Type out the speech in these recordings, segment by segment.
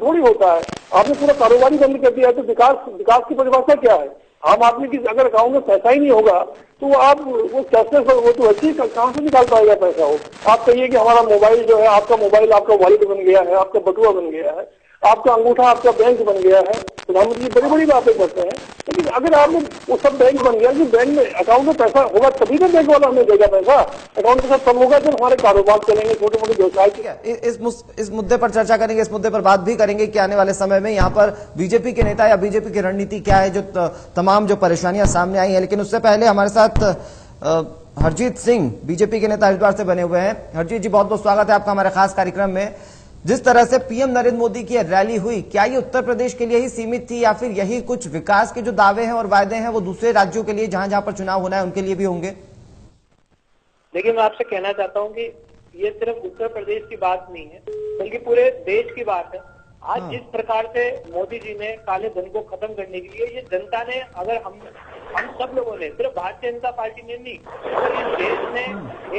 थोड़ी होता है। आपने पूरा कारोबार ही बंद कर दिया है, तो विकास की परिभाषा क्या है? आम आदमी की अगर अकाउंट में पैसा ही नहीं होगा तो आप वो कैशलेस, वो तो अच्छी कहाँ से निकाल पाएगा पैसा? हो आप कहिए कि हमारा मोबाइल जो है, आपका मोबाइल आपका वॉलेट बन गया है, आपका बटुआ बन गया है, आपका अंगूठा आपका बैंक बन गया है। प्रधानमंत्री बड़ी बड़ी बातें करते हैं, लेकिन अगर आपने वो सब बैंक बन गया कि बैंक में अकाउंट में पैसा होगा तभी तो बैंक वाला हमें देगा पैसा। अकाउंट के साथ तब होगा जब हमारे कारोबार चलेंगे, छोटे मोटे व्यवसाय। इस मुद्दे पर चर्चा करेंगे, इस मुद्दे पर बात भी करेंगे कि आने वाले समय में यहाँ पर बीजेपी के नेता या बीजेपी की रणनीति क्या है, जो तमाम जो परेशानियां सामने आई हैं। लेकिन उससे पहले हमारे साथ हरजीत सिंह बीजेपी के नेता हरिद्वार से बने हुए हैं। हरजीत जी, बहुत बहुत स्वागत है आपका हमारे खास कार्यक्रम में। जिस तरह से पीएम नरेंद्र मोदी की रैली हुई, क्या ये उत्तर प्रदेश के लिए ही सीमित थी या फिर यही कुछ विकास के जो दावे हैं और वायदे हैं वो दूसरे राज्यों के लिए, जहां जहां पर चुनाव होना है, उनके लिए भी होंगे? देखिए, मैं आपसे कहना चाहता हूं कि ये सिर्फ उत्तर प्रदेश की बात नहीं है, बल्कि पूरे देश की बात है। आज जिस प्रकार से मोदी जी ने काले धन को खत्म करने के लिए, ये जनता ने, अगर हम सब लोगों ने, सिर्फ भारतीय जनता पार्टी ने नहीं, अगर इस देश ने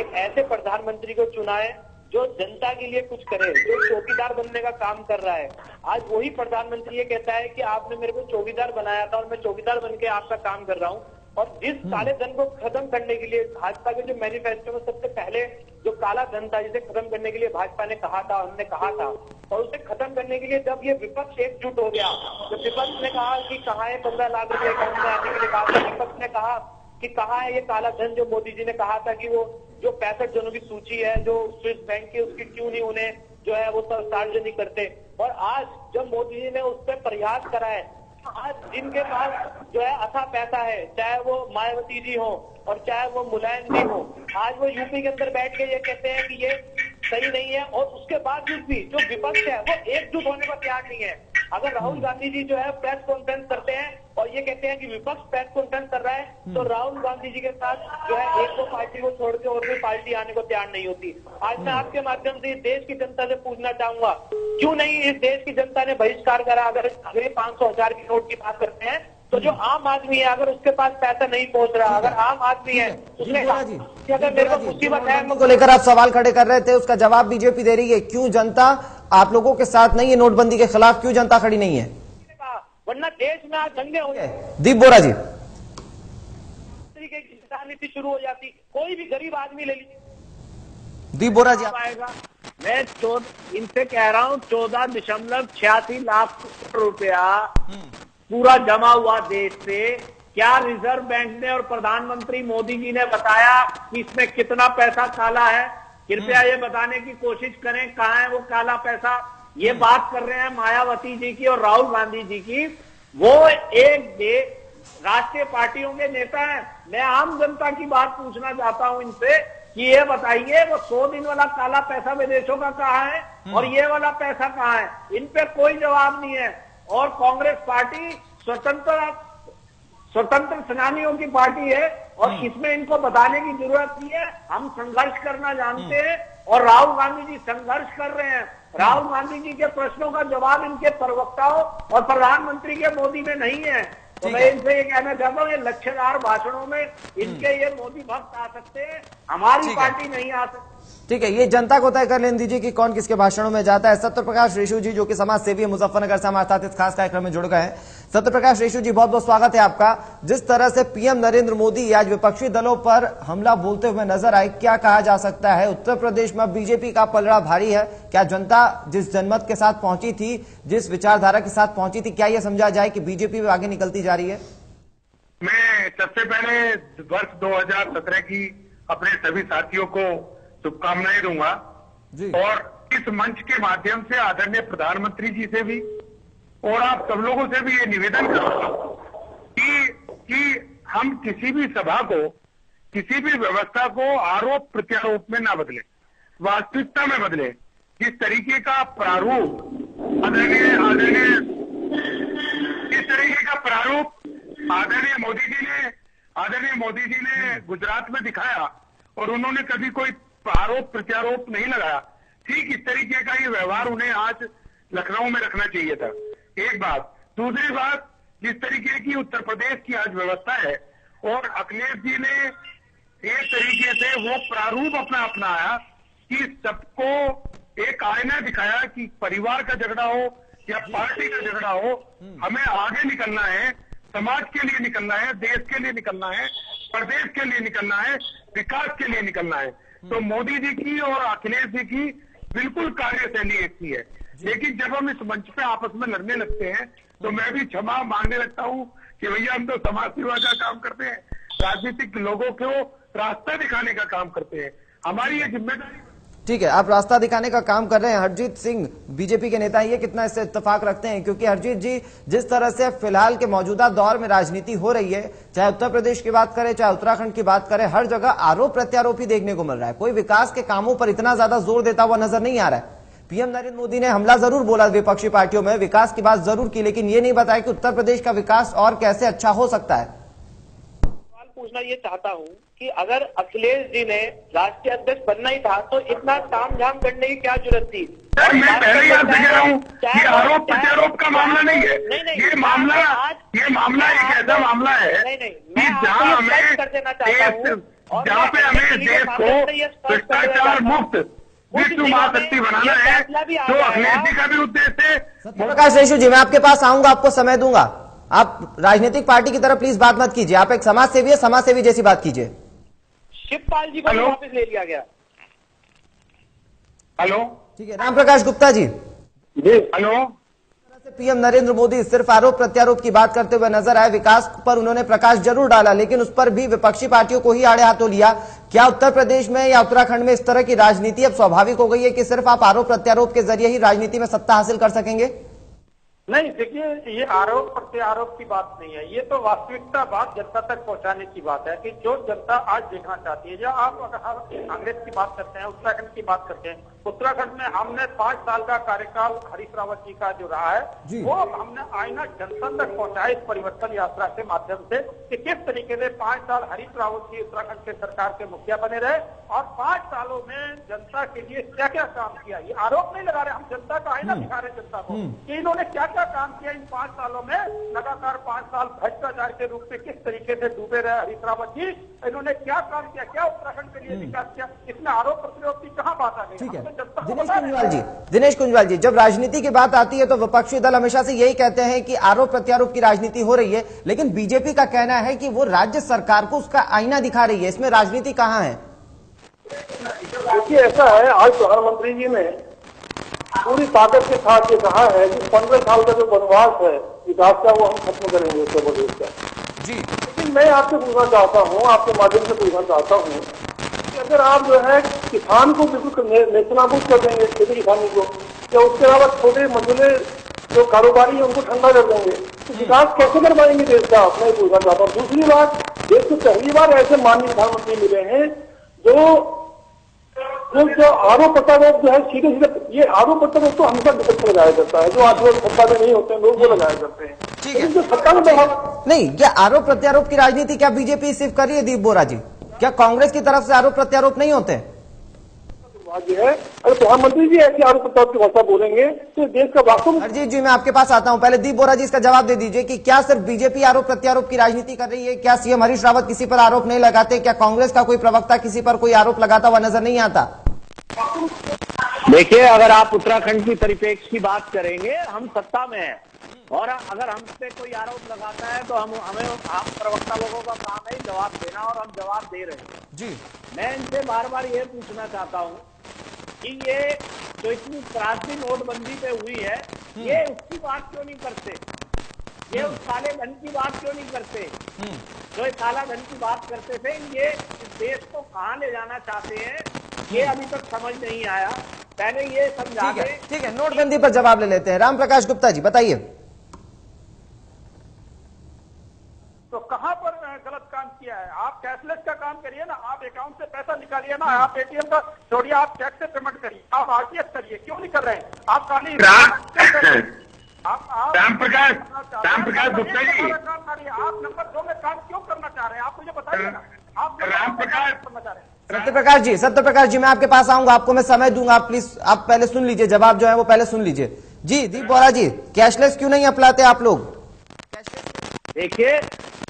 एक ऐसे प्रधानमंत्री को चुना है जो जनता के लिए कुछ करे, जो चौकीदार बनने का काम कर रहा है। आज वही प्रधानमंत्री ये कहता है कि आपने मेरे को चौकीदार बनाया था और मैं चौकीदार बन के आपका काम कर रहा हूँ। और जिस काले धन को खत्म करने के लिए भाजपा के जो मैनिफेस्टो में सबसे पहले जो काला धन था, जिसे खत्म करने के लिए भाजपा ने कहा था, हमने कहा था, और उसे खत्म करने के लिए जब ये विपक्ष एकजुट हो गया, जब विपक्ष ने कहा कि कहाँ है 15 लाख रुपए अकाउंट में आने के लिए कहा था, विपक्ष ने कहा कि कहाँ है ये काला धन जो मोदी जी ने कहा था कि वो जो 65 जनों की सूची है जो स्विस बैंक की, उसकी क्यों नहीं उन्हें जो है वो सार्वजनिक करते। और आज जब मोदी जी ने उस पर प्रयास करा है, आज जिनके पास जो है अथा पैसा है, चाहे वो मायावती जी हो और चाहे वो मुलायम जी हो, आज वो यूपी के अंदर बैठ के ये कहते हैं कि ये सही नहीं है, और उसके बावजूद भी जो विपक्ष है वो एकजुट होने को तैयार नहीं है। अगर राहुल गांधी जी जो है प्रेस कॉन्फ्रेंस करते हैं और ये कहते हैं कि विपक्ष प्रेस कॉन्फ्रेंस कर रहा है, तो राहुल गांधी जी के साथ जो है एक दो पार्टी को छोड़ के और कोई पार्टी आने को तैयार नहीं होती। आज मैं आपके माध्यम से देश की जनता से पूछना चाहूंगा, क्यों नहीं इस देश की जनता ने बहिष्कार करा? अगर 500,000 की नोट की बात करते हैं, तो जो आम आदमी है अगर उसके पास पैसा नहीं पहुंच रहा, अगर आम आदमी है उसने कि अगर मेरे को मुसीबत है को लेकर आप सवाल खड़े कर रहे थे, उसका जवाब बीजेपी दे रही है। क्यों जनता आप लोगों के साथ नहीं है? नोटबंदी के खिलाफ क्यों जनता खड़ी नहीं है? वरना देश में आज दंगे हो गए। दीप बोरा जी, तरीके की राजनीति शुरू हो जाती, कोई भी गरीब आदमी ले लीजिए। दीप बोरा जी, आएगा। मैं इनसे कह रहा हूँ 14.86 लाख रुपया पूरा जमा हुआ देश से। क्या रिजर्व बैंक ने और प्रधानमंत्री मोदी जी ने बताया कि इसमें कितना पैसा काला है? कृपया ये बताने की कोशिश करें, कहाँ है वो काला पैसा? ये बात कर रहे हैं मायावती जी की और राहुल गांधी जी की। वो एक राष्ट्रीय पार्टियों के नेता हैं। मैं आम जनता की बात पूछना चाहता हूं इनसे कि ये बताइए, वो 100 दिन वाला काला पैसा विदेशों का कहाँ है और ये वाला पैसा कहाँ है? इन पे कोई जवाब नहीं है। और कांग्रेस पार्टी स्वतंत्र सेनानियों की पार्टी है और इसमें इनको बताने की जरूरत नहीं है। हम संघर्ष करना जानते हैं और राहुल गांधी जी संघर्ष कर रहे हैं। राहुल गांधी जी के प्रश्नों का जवाब इनके प्रवक्ताओं और प्रधानमंत्री के मोदी में नहीं है। तो मैं इनसे ये कहना चाहता हूँ, ये लक्ष्यदार भाषणों में इनके ये मोदी भक्त आ सकते हैं, हमारी पार्टी नहीं आ सकती। ठीक है, ये जनता को तय कर लेने दीजिए कि कौन किसके भाषणों में जाता है। सत्यप्रकाश रेशु जी, जो कि समाज सेवी है, मुजफ्फरनगर से हमारे साथ इस खास कार्यक्रम में जुड़ गए हैं। सत्यप्रकाश रेशु जी, बहुत बहुत स्वागत है आपका। जिस तरह से पीएम नरेंद्र मोदी आज विपक्षी दलों पर हमला बोलते हुए नजर आए, क्या कहा जा सकता है? उत्तर प्रदेश में बीजेपी का पलड़ा भारी है। क्या जनता जिस जनमत के साथ पहुंची थी, जिस विचारधारा के साथ पहुंची थी, क्या यह समझा जाए कि बीजेपी भी आगे निकलती जा रही है? मैं सबसे पहले वर्ष 2017 की अपने सभी साथियों को शुभकामनाएं दूंगा और इस मंच के माध्यम से आदरणीय प्रधानमंत्री जी से भी और आप सब लोगों से भी ये निवेदन करूंगा कि हम किसी भी सभा को, किसी भी व्यवस्था को आरोप प्रत्यारोप में ना बदले, वास्तविकता में बदले। जिस तरीके का प्रारूप आदरणीय मोदी जी ने गुजरात में दिखाया और उन्होंने कभी कोई आरोप प्रत्यारोप नहीं लगाया, ठीक इस तरीके का ये व्यवहार उन्हें आज लखनऊ में रखना चाहिए था। एक बात। दूसरी बात, जिस तरीके की उत्तर प्रदेश की आज व्यवस्था है और अखिलेश जी ने एक तरीके से वो प्रारूप अपना अपनाया कि सबको एक आईना दिखाया कि परिवार का झगड़ा हो या पार्टी का झगड़ा हो, हमें आगे निकलना है, समाज के लिए निकलना है, देश के लिए निकलना है, प्रदेश के लिए निकलना है, विकास के लिए निकलना है। तो मोदी जी की और अखिलेश जी की बिल्कुल कार्यशैली एक ही है। लेकिन जब हम इस मंच पे आपस में लड़ने लगते हैं तो मैं भी क्षमा मांगने लगता हूँ कि भैया हम तो समाज सेवा का काम करते हैं, राजनीतिक लोगों को रास्ता दिखाने का काम करते हैं, हमारी ये जिम्मेदारी। ठीक है, आप रास्ता दिखाने का काम कर रहे हैं। हरजीत सिंह बीजेपी के नेता, ये कितना इससे इत्तेफाक रखते हैं? क्योंकि हरजीत जी, जिस तरह से फिलहाल के मौजूदा दौर में राजनीति हो रही है, चाहे उत्तर प्रदेश की बात करें चाहे उत्तराखंड की बात करें, हर जगह आरोप प्रत्यारोप ही देखने को मिल रहा है। कोई विकास के कामों पर इतना ज्यादा जोर देता हुआ नजर नहीं आ रहा है। पीएम नरेंद्र मोदी ने हमला जरूर बोला विपक्षी पार्टियों में, विकास की बात जरूर की, लेकिन ये नहीं बताया कि उत्तर प्रदेश का विकास और कैसे अच्छा हो सकता है। सवाल पूछना ये चाहता हूँ कि अगर अखिलेश जी ने राष्ट्रीय अध्यक्ष बनना ही था तो इतना तामझाम करने की क्या जरूरत थी? मैं पहले याद कह रहा हूँ, ये आरोप प्रत्यारोप का मामला नहीं है। ये मामला एक ऐसा मामला है कि जहाँ पे हमें देश को भ्रष्टाचार मुक्त विश्व महाशक्ति बनाना है, जो अखिलेश जी का भी उद्देश्य है। सत्यप्रकाश रेशु जी, मैं आपके पास आऊंगा, आपको समय दूंगा। आप राजनीतिक पार्टी की तरफ प्लीज बात मत कीजिए, आप एक समाज सेवी है, समाज सेवी जैसी बात कीजिए। शिवपाल जी को वापस ले लिया गया। हेलो, ठीक है, राम प्रकाश गुप्ता जी। हेलो। पीएम नरेंद्र मोदी सिर्फ आरोप प्रत्यारोप की बात करते हुए नजर आए, विकास पर उन्होंने प्रकाश जरूर डाला, लेकिन उस पर भी विपक्षी पार्टियों को ही आड़े हाथों लिया। क्या उत्तर प्रदेश में या उत्तराखंड में इस तरह की राजनीति अब स्वाभाविक हो गई है कि सिर्फ आप आरोप प्रत्यारोप के जरिए ही राजनीति में सत्ता हासिल कर सकेंगे? नहीं, देखिए, ये आरोप प्रत्यारोप की बात नहीं है, ये तो वास्तविकता बात जनता तक पहुंचाने की बात है कि जो जनता आज देखना चाहती है। जब आप अगर कांग्रेस की बात करते हैं, उत्तराखंड की बात करते हैं, उत्तराखंड में हमने 5 साल का कार्यकाल हरीश रावत जी का जो रहा है, वो हमने आईना जनता तक पहुंचाया इस परिवर्तन यात्रा के माध्यम से कि किस तरीके से 5 साल हरीश रावत जी उत्तराखंड के सरकार के मुखिया बने रहे और 5 सालों में जनता के लिए क्या क्या काम किया। ये आरोप नहीं लगा रहे, हम जनता का आईना दिखा रहे जनता को कि इन्होंने क्या क्या काम किया इन 5 सालों में। लगातार 5 साल भ्रष्टाचार के रूप में किस तरीके से डूबे रहे हरीश रावत जी, इन्होंने क्या काम किया, क्या उत्तराखंड के लिए विकास किया, इसमें आरोप प्रत्यारोप की कहाँ बात आ गई? दिनेश कुंजवाल जी, जब राजनीति की बात आती है तो विपक्षी दल हमेशा से यही कहते हैं कि आरोप प्रत्यारोप की राजनीति हो रही है, लेकिन बीजेपी का कहना है कि वो राज्य सरकार को उसका आईना दिखा रही है। इसमें राजनीति कहाँ है? देखिए, ऐसा है, आज प्रधानमंत्री जी ने पूरी ताकत के साथ ये कहा है कि 15 साल का जो वनवास है विकास का, वो हम खत्म करेंगे उत्तर प्रदेश का जी। लेकिन मैं आपसे पूछना चाहता हूँ, आपके माध्यम से पूछना चाहता हूँ कि अगर आप जो है किसान को बिल्कुल नेस्तनाबूद कर देंगे, खेती किसानी को, या उसके अलावा छोटे मझोले जो कारोबारी है उनको ठंडा कर देंगे, तो विकास कैसे कर पाएंगे देश का? मैं पूछना चाहता हूँ। दूसरी बात, देश को पहली बार ऐसे माननीय प्रधानमंत्री मिले हैं जो आरोप प्रत्यारोप जो है सीधे सीधे, ये आरोप प्रत्यारोप तो हमेशा विपक्ष लगाया जाता है, जो आज लोग सत्ता में नहीं होते हैं लोग वो लगाया करते हैं। ठीक है, जो सत्ता में नहीं, क्या आरोप प्रत्यारोप की राजनीति क्या बीजेपी सिर्फ कर रही है? दीप बोरा जी, क्या कांग्रेस की तरफ से आरोप प्रत्यारोप नहीं होते? है, अगर प्रधानमंत्री जी ऐसे आरोप प्रत्यारोप की भाषा बोलेंगे तो देश का वास्तव में। अरजीत जी, मैं आपके पास आता हूं, पहले दीप बोरा जी इसका जवाब दे दीजिए कि क्या सिर्फ बीजेपी आरोप प्रत्यारोप की राजनीति कर रही है? क्या सीएम हरीश रावत किसी पर आरोप नहीं लगाते? क्या कांग्रेस का कोई प्रवक्ता किसी पर कोई आरोप लगाता हुआ नजर नहीं आता? देखिए, अगर आप उत्तराखंड की परिप्रेक्ष्य की बात करेंगे, हम सत्ता में हैं और अगर हम पे कोई आरोप लगाता है तो हमें प्रवक्ता लोगों का काम है जवाब देना और हम जवाब दे रहे हैं जी। मैं इनसे बार बार ये पूछना चाहता हूँ कि ये जो इतनी त्रासदी नोटबंदी पे हुई है, ये उसकी बात क्यों नहीं करते? ये उस काले धन की बात क्यों नहीं करते? जो काला धन की बात करते थे, ये इस देश को कहाँ ले जाना चाहते हैं, ये अभी तक समझ नहीं आया। पहले ये समझा दें। ठीक है, नोटबंदी पर जवाब ले लेते हैं। राम प्रकाश गुप्ता जी, बताइए। तो कहाँ पर गलत काम किया है? आप कैशलेस का काम करिए ना, आप अकाउंट से पैसा निकालिए ना, आप एटीएम का छोड़िए, आप चेक से पेमेंट करिए, आप आरटीएस करिए, क्यों नहीं कर रहे हैं? आप खाली राम प्रकाश गुप्ता जी, आप नंबर 2 में काम क्यों करना चाह रहे हैं? आप मुझे बताइए ना, आप राम प्रकाश करना चाह रहे हैं? सत्यप्रकाश जी, मैं आपके पास आऊंगा, आपको मैं समय दूंगा, आप प्लीज आप पहले सुन लीजिए, जवाब जो है वो पहले सुन लीजिए जी। दीप बोरा जी, कैशलेस क्यों नहीं अपनाते आप लोग? देखिए,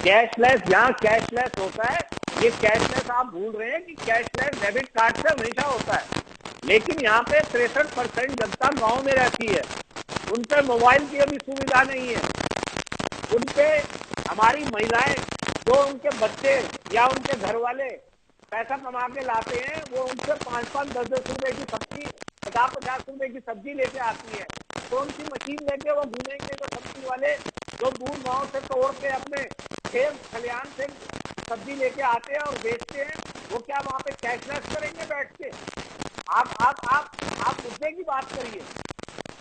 कैशलेस जहाँ कैशलेस होता है, ये कैशलेस आप भूल रहे हैं कि कैशलेस डेबिट कार्ड से हमेशा होता है, लेकिन यहाँ पे 63% जनता गांव में रहती है, उन पे मोबाइल की अभी सुविधा नहीं है। उन पे हमारी महिलाएं, जो उनके बच्चे या उनके घर वाले पैसा कमा के लाते हैं, वो उनसे 5-5, 10-10 रुपए की सब्जी, 50-50 रुपए की सब्जी लेके आती है। तो उनकी मशीन लेके वो घूमेंगे, तो सब्जी वाले जो दूर गांव से तोड़ के अपने खेत खलिहान से सब्जी लेके आते हैं और बेचते हैं, वो क्या वहां पे कैशलेस करेंगे बैठ के? आप मुद्दे की बात करिए।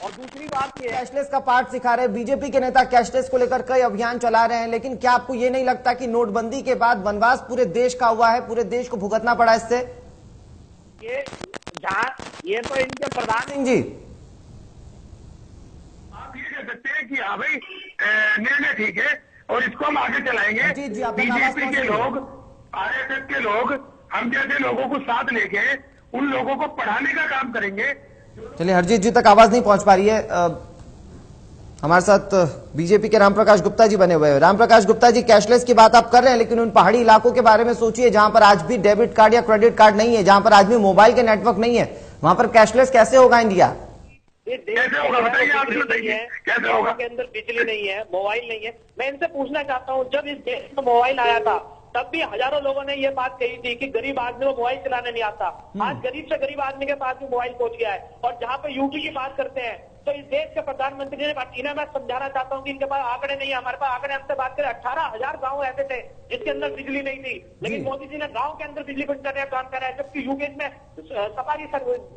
और दूसरी बात ये है, कैशलेस का पार्ट सिखा रहे बीजेपी के नेता, कैशलेस को लेकर कई अभियान चला रहे हैं, लेकिन क्या आपको ये नहीं लगता कि नोटबंदी के बाद वनवास पूरे देश का हुआ है, पूरे देश को भुगतना पड़ा इससे? ये तो इनके प्रधान सिंह जी, आप ये कह सकते हैं कि हाँ भाई निर्णय ठीक है और इसको हम आगे चलाएंगे। जी, जी, बीजेपी के लोग, आरएसएस के लोग, हम जैसे लोगों को साथ लेके उन लोगों को पढ़ाने का काम करेंगे। चलिए, हरजीत जी तक आवाज नहीं पहुंच पा रही है। हमारे साथ बीजेपी के रामप्रकाश गुप्ता जी बने हुए हैं। रामप्रकाश गुप्ता जी, कैशलेस की बात आप कर रहे हैं, लेकिन उन पहाड़ी इलाकों के बारे में सोचिए जहां पर आज भी डेबिट कार्ड या क्रेडिट कार्ड नहीं है, जहां पर आज भी मोबाइल के नेटवर्क नहीं है, वहां पर कैशलेस कैसे होगा इंडिया? कैसे होगा बताइए, आप बताइए कैसे होगा? के अंदर बिजली नहीं है, मोबाइल नहीं है। मैं इनसे पूछना चाहता हूँ, जब इस देश में मोबाइल आया था तब भी हजारों लोगों ने ये बात कही थी कि गरीब आदमी को मोबाइल चलाने नहीं आता। आज गरीब से गरीब आदमी के पास भी मोबाइल पहुंच गया है। और जहां पे यूटी की बात करते हैं, तो इस देश के प्रधानमंत्री ने इन्हें मैं समझाना चाहता हूँ कि इनके पास आंकड़े नहीं है। हमारे पास आंकड़े, हमसे बात करें 18,000 गाँव ऐसे थे जिसके अंदर बिजली नहीं थी, लेकिन मोदी जी ने गाँव के अंदर बिजली बंद करने का काम करा है, जबकि यूपी में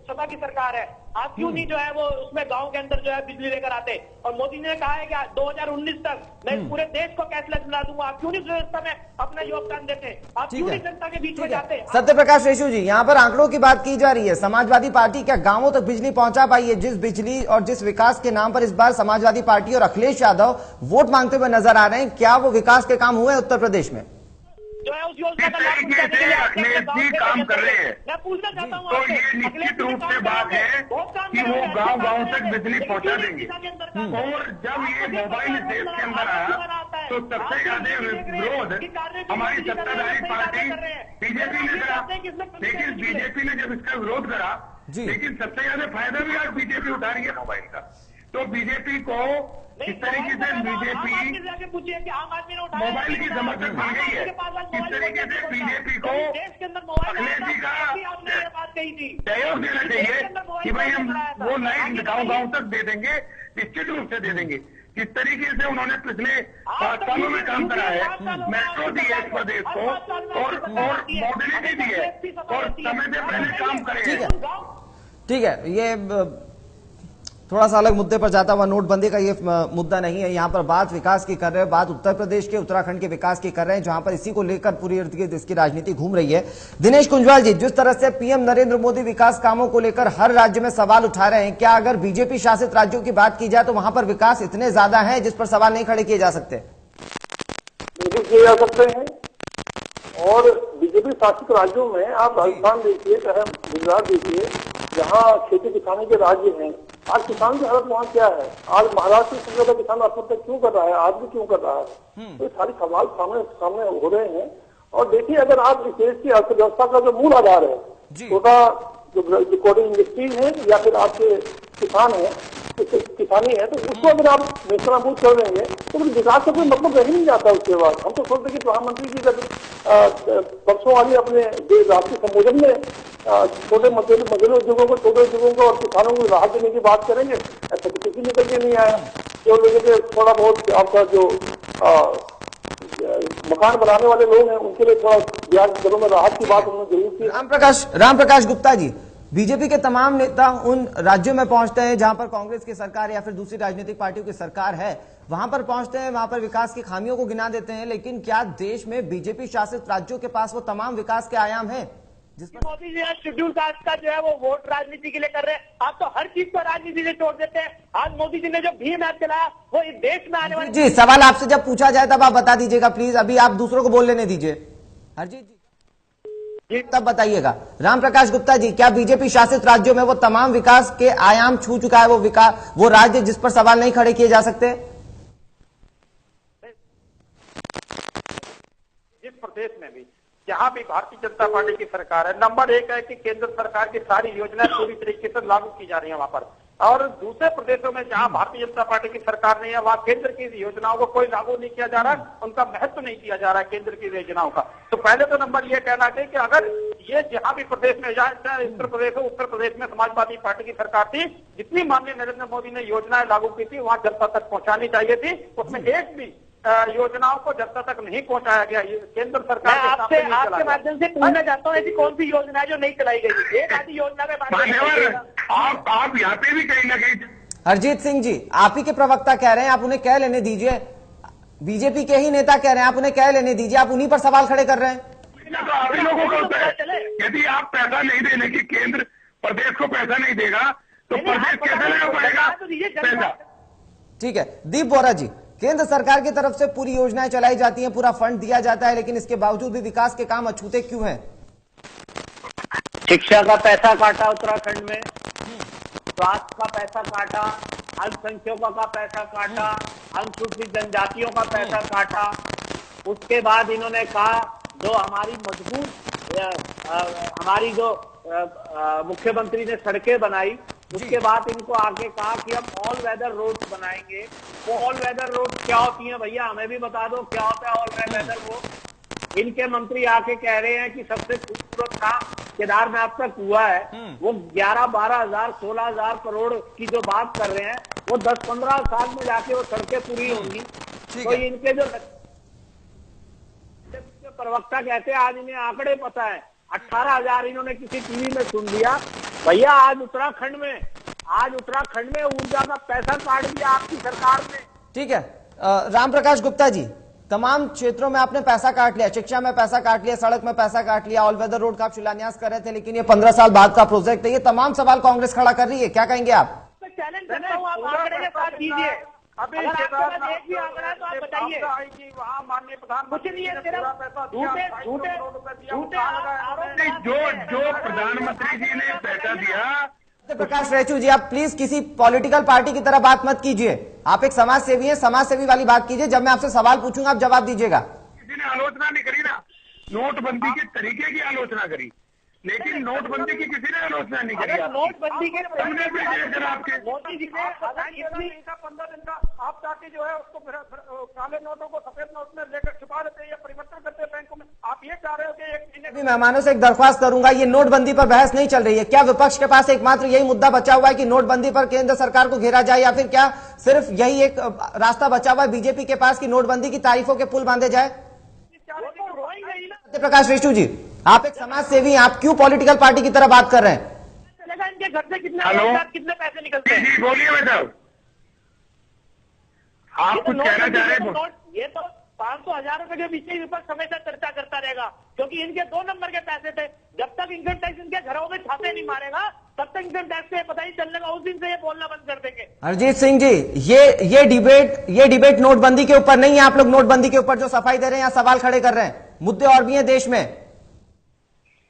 सपा की सरकार है। आप क्यों नहीं जो है वो उसमें गाँव के अंदर जो है बिजली लेकर आते? और मोदी जी ने कहा है कि 2019 तक मैं पूरे देश को कैशलेस बना दूंगा। आप क्यों नहीं व्यवस्था में अपना योगदान देते? आप क्यों नहीं जनता के बीच में जाते? सत्य प्रकाश रेशु जी, यहाँ पर आंकड़ों की बात की जा रही है। समाजवादी पार्टी क्या गांवों तक बिजली पहुंचा पाई है? जिस बिजली और जिस विकास के नाम पर इस बार समाजवादी पार्टी और अखिलेश यादव वोट मांगते हुए नजर आ रहे हैं, क्या वो विकास के काम हुए हैं उत्तर प्रदेश में? जो है उस योजना का लाभ अखिलेश जी काम कर रहे हैं। मैं पूछना चाहता हूँ, तो ये निश्चित रूप से बात है कि वो गांव-गांव तक बिजली पहुंचा देंगे। और जब ये मोबाइल देश के अंदर आया तो सबसे ज्यादा विरोध हमारी सत्ताधारी पार्टी बीजेपी ने करा, लेकिन बीजेपी ने जब इसका विरोध करा, लेकिन सबसे ज्यादा फायदा भी आज बीजेपी उठा रही है मोबाइल का। तो बीजेपी को इस तरीके से बीजेपी मोबाइल की समर्थक बन गई है। इस तरीके से बीजेपी को अखिलेश जी का सहयोग देना चाहिए कि भाई हम वो लाइन गाँव-गाँव तक दे देंगे, निश्चित रूप से दे देंगे। इस तरीके से उन्होंने पिछले 5 सालों में काम करा है। मेट्रो दी है इस प्रदेश को और मोबिलिटी दी है और समय से पहले काम करेंगे। ठीक है, ये थोड़ा सा अलग मुद्दे पर जाता हुआ, नोटबंदी का ये मुद्दा नहीं है। यहाँ पर बात विकास की कर रहे हैं, बात उत्तर प्रदेश के, उत्तराखंड के विकास की कर रहे हैं, जहां पर इसी को लेकर पूरी इर्द गिर्द इसकी राजनीति घूम रही है। दिनेश कुंजवाल जी, जिस तरह से पीएम नरेंद्र मोदी विकास कामों को लेकर हर राज्य में सवाल उठा रहे हैं, क्या अगर बीजेपी शासित राज्यों की बात की जाए तो वहां पर विकास इतने ज्यादा है जिस पर सवाल नहीं खड़े किए जा सकते? बिल्कुल किए जा सकते हैं। और बीजेपी शासित राज्यों में आप राजस्थान देखिए, चाहे गुजरात देखिए, जहाँ खेती किसानी के राज्य हैं, आज किसान की हालत वहाँ क्या है? आज महाराष्ट्र सबसे ज्यादा किसान आत्महत्या क्यों कर रहा है? आज भी क्यों कर रहा है? तो ये सारी सवाल सामने हो रहे हैं। और देखिए, अगर आप इस देश की अर्थव्यवस्था का जो मूल आधार है, छोटा जो रिकॉर्डिंग इंडस्ट्रीज है या फिर आपके किसान है, किसानी है, तो उसको अगर आप नेस्तनाबूद कर देंगे तो विकास का कोई मतलब रह ही नहीं जाता। उसके बाद हम तो सोचते कि प्रधानमंत्री जी जब परसों वाली अपने राष्ट्रीय संबोधन में छोटे मझोले उद्योगों को, छोटे उद्योगों को और किसानों को राहत देने की बात करेंगे, ऐसा तो किसी निकल के नहीं आया। केवल देखिए थोड़ा बहुत आपका जो मकान बनाने वाले लोग हैं उनके लिए थोड़ा ब्याज दरों में राहत की बात उन्होंने जरूर की। रामप्रकाश गुप्ता जी, बीजेपी के तमाम नेता उन राज्यों में पहुंचते हैं जहां पर कांग्रेस की सरकार या फिर दूसरी राजनीतिक पार्टियों की सरकार है, वहां पर पहुंचते हैं, वहां पर विकास की खामियों को गिना देते हैं, लेकिन क्या देश में बीजेपी शासित राज्यों के पास वो तमाम विकास के आयाम हैं जिस पर मोदी जी आज शेड्यूल कास्ट का जो है वो वोट राजनीति के लिए कर रहे हैं? आप तो हर चीज को राजनीति से जोड़ देते हैं। आज मोदी जी ने जो भीम ऐप चलाया वो इस देश में आने वाले जी, सवाल आपसे जब पूछा जाए तब आप बता दीजिएगा प्लीज, अभी आप दूसरों को बोल लेने दीजिए। हरजीत जी तब बताइएगा। रामप्रकाश गुप्ता जी, क्या बीजेपी शासित राज्यों में वो तमाम विकास के आयाम छू चुका है वो राज्य जिस पर सवाल नहीं खड़े किए जा सकते? जिस प्रदेश में भी जहाँ भी भारतीय जनता पार्टी की सरकार है। नंबर 1 है कि केंद्र सरकार की सारी योजनाएं पूरी तरीके से लागू की जा रही है वहाँ पर, और दूसरे प्रदेशों में जहाँ भारतीय जनता पार्टी की सरकार नहीं है वहाँ केंद्र की योजनाओं को कोई लागू नहीं किया जा रहा है, उनका महत्व नहीं दिया जा रहा है केंद्र की योजनाओं का। तो पहले तो नंबर ये कहना चाहिए कि अगर ये जहाँ भी प्रदेश में, चाहे उत्तर प्रदेश हो, उत्तर प्रदेश में समाजवादी पार्टी की सरकार थी, जितनी माननीय नरेंद्र मोदी ने योजनाएं लागू की थी वहाँ जनता तक पहुंचानी चाहिए थी, उसमें एक भी योजनाओं को जनता तक नहीं पहुंचाया गया। केंद्र सरकार आपके माध्यम से पूछना चाहता हूँ, ऐसी कौन सी योजना है जो नहीं चलाई गई? एक आधी योजना में आप यहाँ पे भी कहीं ना कहीं। हरजीत सिंह जी, आप ही के प्रवक्ता कह रहे हैं, आप उन्हें कह लेने दीजिए। बीजेपी के ही नेता कह रहे हैं, आप उन्हें कह लेने दीजिए, आप उन्हीं पर सवाल खड़े कर रहे हैं। तो आप ही लोगों को होता है, यदि आप पैसा नहीं देने की, केंद्र प्रदेश को पैसा नहीं देगा तो प्रदेश कैसे लगा पाएगा पैसा? ठीक है, दीप बोरा जी, केंद्र सरकार की तरफ से पूरी योजनाएं चलाई जाती हैं, पूरा फंड दिया जाता है, लेकिन इसके बावजूद भी विकास के काम अछूते क्यों हैं? शिक्षा का पैसा काटा उत्तराखंड में, स्वास्थ्य का पैसा काटा, अल्पसंख्यकों का पैसा काटा, अनुसूचित जनजातियों का पैसा काटा। उसके बाद इन्होंने कहा जो हमारी मजबूत हमारी जो मुख्यमंत्री ने सड़कें बनाई, उसके बाद इनको आके कहा कि हम ऑल वेदर रोड बनाएंगे। वो ऑल वेदर रोड क्या होती है भैया, हमें भी बता दो क्या होता है ऑल वेदर रोड। इनके मंत्री आके कह रहे हैं कि सबसे खूबसूरत काम केदारनाथ तक हुआ है, वो 11-12 हजार 16 हजार करोड़ की जो बात कर रहे हैं, वो 10-15 साल में जाके वो सड़कें पूरी होंगी। तो इनके जो प्रवक्ता कहते हैं, आज इन्हें आंकड़े पता है, 18,000 इन्होंने किसी टीवी में सुन लिया। भैया आज उत्तराखंड में ऊर्जा का पैसा काट दिया आपकी सरकार ने। ठीक है, राम प्रकाश गुप्ता जी, तमाम क्षेत्रों में आपने पैसा काट लिया, शिक्षा में पैसा काट लिया, सड़क में पैसा काट लिया, ऑल वेदर रोड का आप शिलान्यास कर रहे थे, लेकिन ये 15 साल बाद का प्रोजेक्ट है। ये तमाम सवाल कांग्रेस खड़ा कर रही है, क्या कहेंगे आप? चैलेंज करता हूँ, आप आंकड़े के साथ दीजिए। अभी अगर आपके पास एक भी आंकड़ा है तो आप बताइए। वहाँ माननीय प्रधानमंत्री कुछ नहीं है, सिर्फ झूठे आरोप। जो प्रधानमंत्री जी ने पैसा दिया। प्रकाश रेचू जी, आप प्लीज किसी पॉलिटिकल पार्टी की तरह बात मत कीजिए, आप एक समाज सेवी हैं, समाज सेवी वाली बात कीजिए। जब मैं आपसे सवाल पूछूंगा आप जवाब दीजिएगा। किसी ने आलोचना नहीं करी ना, नोटबंदी के तरीके की आलोचना करी, लेकिन नोटबंदी की किसी ने आलोचना नहीं करी। नोटबंदी के हमने भी आपके मोदी जी ने 15 दिन का आप जाके जो है उसको काले नोटों को सफेद नोट में लेकर छुपा देते हैं या परिवर्तन करते हैं बैंकों में। आप ये चाह रहे हो कि एक महीने मेहमानों से एक दरख्वास्त करूंगा, ये नोटबंदी पर बहस नहीं चल रही है। क्या विपक्ष के पास एकमात्र यही मुद्दा बचा हुआ है कि नोटबंदी पर केंद्र सरकार को घेरा जाए, या फिर क्या सिर्फ यही एक रास्ता बचा हुआ है बीजेपी के पास कि नोटबंदी की तारीफों के पुल बांधे जाए? प्रकाश रेचू जी, आप एक समाज सेवी, आप क्यों पॉलिटिकल पार्टी की तरह बात कर रहे हैं? इनके घर से कितने पैसे निकलते हैं? जी बोलिए मैडम, आप कुछ कहना चाह रहे हैं? ये तो 500,000 रुपए के पीछे विपक्ष हमेशा चर्चा करता रहेगा, क्योंकि इनके 2 नंबर के पैसे थे। जब तक इनकम टैक्स इनके घरों में छापे नहीं मारेगा तब तक इनकम टैक्स से पता ही चलने का, उस दिन से ये बोलना बंद कर देंगे। हरजीत सिंह जी, ये डिबेट नोटबंदी के ऊपर नहीं है। आप लोग नोटबंदी के ऊपर जो सफाई दे रहे हैं या सवाल खड़े कर रहे हैं, मुद्दे और भी हैं देश में।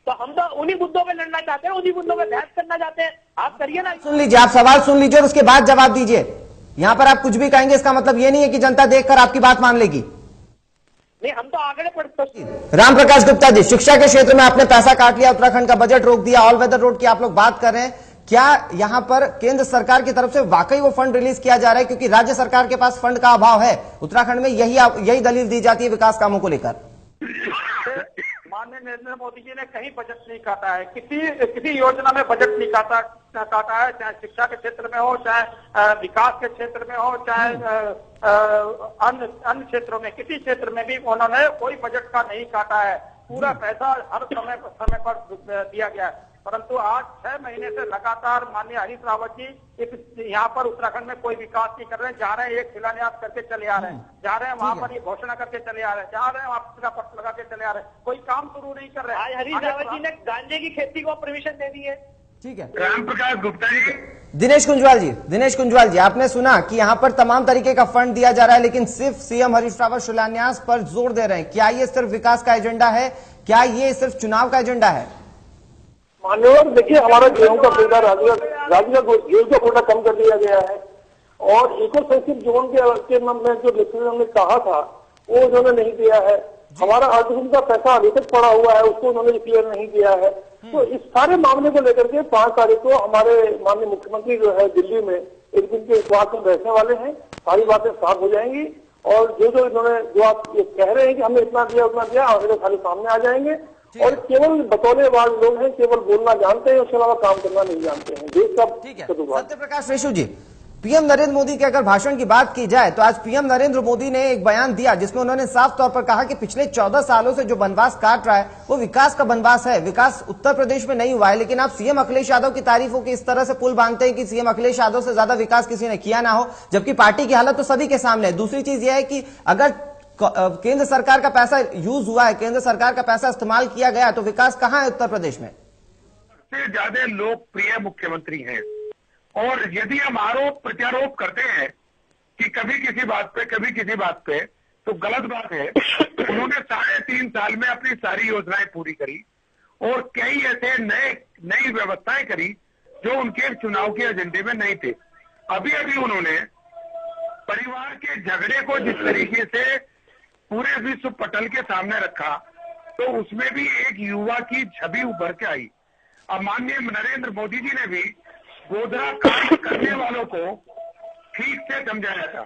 तो हम तो उन्हीं मुद्दों पे लड़ना चाहते हैं, उन्हीं मुद्दों पे बहस करना चाहते हैं। आप करिए ना, सुन लीजिए, आप सवाल सुन लीजिए और उसके बाद जवाब दीजिए। यहाँ पर आप कुछ भी कहेंगे इसका मतलब ये नहीं है कि जनता देखकर आपकी बात मान लेगी। नहीं, हम तो आगे बढ़ते। राम प्रकाश गुप्ता जी, शिक्षा के क्षेत्र में आपने पैसा काट लिया, उत्तराखंड का बजट रोक दिया, ऑल वेदर रोड की आप लोग बात कर रहे हैं। क्या यहाँ पर केंद्र सरकार की तरफ से वाकई वो फंड रिलीज किया जा रहा है? क्योंकि राज्य सरकार के पास फंड का अभाव है, उत्तराखंड में यही दलील दी जाती है विकास कामों को लेकर। माननीय नरेंद्र मोदी जी ने कहीं बजट नहीं काटा है, किसी योजना में बजट नहीं काटा है, चाहे शिक्षा के क्षेत्र में हो, चाहे विकास के क्षेत्र में हो, चाहे अन्य क्षेत्रों में, किसी क्षेत्र में भी उन्होंने कोई बजट का नहीं काटा है। पूरा पैसा हर समय पर दिया गया है। परंतु आज 6 महीने से लगातार माननीय हरीश रावत जी यहाँ पर उत्तराखंड में कोई विकास नहीं कर रहे हैं। जा रहे हैं, एक शिलान्यास करके चले आ रहे हैं, जा रहे हैं वहाँ पर ये घोषणा करके चले आ रहे हैं, जा रहे हैं वहाँ का पत्र लगा के चले आ रहे हैं, कोई काम शुरू नहीं कर रहे हैं। आज हरीश रावत जी ने गांजे की खेती को परमिशन दे दी है। ठीक है, राम प्रकाश गुप्ता जी। दिनेश कुंजवाल जी, आपने सुना कि यहाँ पर तमाम तरीके का फंड दिया जा रहा है, लेकिन सिर्फ सीएम हरीश रावत शिलान्यास पर जोर दे रहे हैं। क्या ये सिर्फ विकास का एजेंडा है? क्या ये सिर्फ चुनाव का एजेंडा है? मान्यवर, देखिए, हमारा गेहूं का कूड़ा, राज्य का गेहूं का कूड़ा कम कर दिया गया है, और इको सेंसिटिव जोन के में जो डिसीजन हमने कहा था वो उन्होंने नहीं दिया है। हमारा अल्ट्रासाउंड का पैसा अभी तक पड़ा हुआ है, उसको उन्होंने क्लियर नहीं किया है। तो इस सारे मामले को लेकर के 5 तारीख को हमारे माननीय मुख्यमंत्री जो है दिल्ली में एक दिन के उपवास में बैठने वाले हैं। सारी बातें साफ हो जाएंगी और जो इन्होंने जो आप ये कह रहे हैं कि हमने इतना दिया उतना दिया, आंकड़े सारे सामने आ जाएंगे। और केवल बतौलेबाज लोग हैं, केवल बोलना जानते हैं, उसके अलावा काम करना नहीं जानते हैं। देश का सत्य प्रकाश रेशु जी, पीएम नरेंद्र मोदी के अगर भाषण की बात की जाए तो आज पीएम नरेंद्र मोदी ने एक बयान दिया जिसमें उन्होंने साफ तौर पर कहा कि पिछले 14 सालों से जो बनवास काट रहा है वो विकास का बनवास है। विकास उत्तर प्रदेश में नहीं हुआ है, लेकिन आप सीएम अखिलेश यादव की तारीफों की इस तरह से पुल बांधते हैं कि सीएम अखिलेश यादव से ज्यादा विकास किसी ने किया ना हो, जबकि पार्टी की हालत तो सभी के सामने है। दूसरी चीज यह है कि अगर केंद्र सरकार का पैसा यूज हुआ है, केंद्र सरकार का पैसा इस्तेमाल किया गया, तो विकास कहां है उत्तर प्रदेश में? सबसे ज्यादा लोकप्रिय मुख्यमंत्री हैं और यदि हम आरोप प्रत्यारोप करते हैं कि कभी किसी बात पे कभी किसी बात पे, तो गलत बात है। उन्होंने 3.5 साल में अपनी सारी योजनाएं पूरी करी और कई ऐसे नई व्यवस्थाएं करी जो उनके चुनाव के एजेंडे में नहीं थे। अभी अभी उन्होंने परिवार के झगड़े को जिस तरीके से पूरे विश्व पटल के सामने रखा, तो उसमें भी एक युवा की छवि उभर के आई। अब माननीय नरेंद्र मोदी जी ने भी गोधरा कांड करने वालों को ठीक से समझाया था,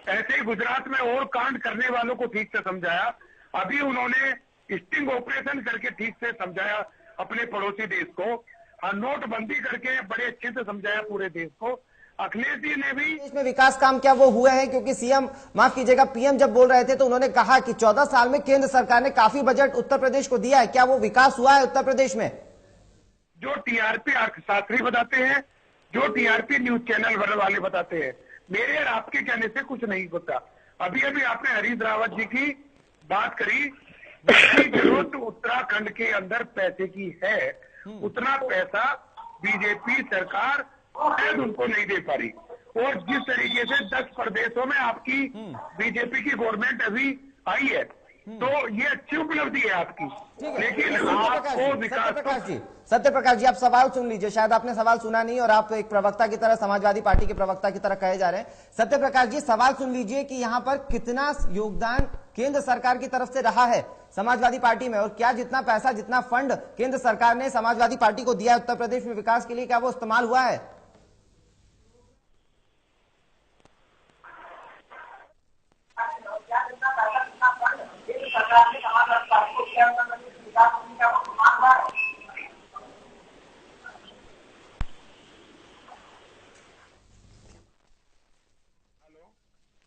ऐसे ही गुजरात में और कांड करने वालों को ठीक से समझाया। अभी उन्होंने स्टिंग ऑपरेशन करके ठीक से समझाया अपने पड़ोसी देश को, नोटबंदी करके बड़े अच्छे से समझाया पूरे देश को। अखिलेश जी ने भी इसमें विकास काम क्या वो हुए हैं? क्योंकि सीएम, माफ कीजिएगा, पीएम जब बोल रहे थे तो उन्होंने कहा कि 14 साल में केंद्र सरकार ने काफी बजट उत्तर प्रदेश को दिया है। क्या वो विकास हुआ है उत्तर प्रदेश में? जो टीआरपी अर्थशास्त्री बताते हैं, जो टीआरपी न्यूज चैनल वाले बताते हैं, मेरे और आपके कहने से कुछ नहीं होता। अभी अभी आपने हरीश रावत जी की बात करी, जितनी जरूरत उत्तराखंड के अंदर पैसे की है उतना पैसा बीजेपी सरकार शायद उनको नहीं दे पा रही। और जिस तरीके से 10 प्रदेशों में आपकी बीजेपी की गवर्नमेंट अभी आई है, तो ये अच्छी उपलब्धि है आपकी, लेकिन आपको विकास। सत्य प्रकाश जी, आप सवाल सुन लीजिए, शायद आपने सवाल सुना नहीं और आप एक प्रवक्ता की तरह, समाजवादी पार्टी के प्रवक्ता की तरह कहे जा रहे हैं। सत्य प्रकाश जी, सवाल सुन लीजिए कि यहाँ पर कितना योगदान केंद्र सरकार की तरफ से रहा है समाजवादी पार्टी में, और क्या जितना पैसा, जितना फंड केंद्र सरकार ने समाजवादी पार्टी को दिया है उत्तर प्रदेश में विकास के लिए, क्या वो इस्तेमाल हुआ है?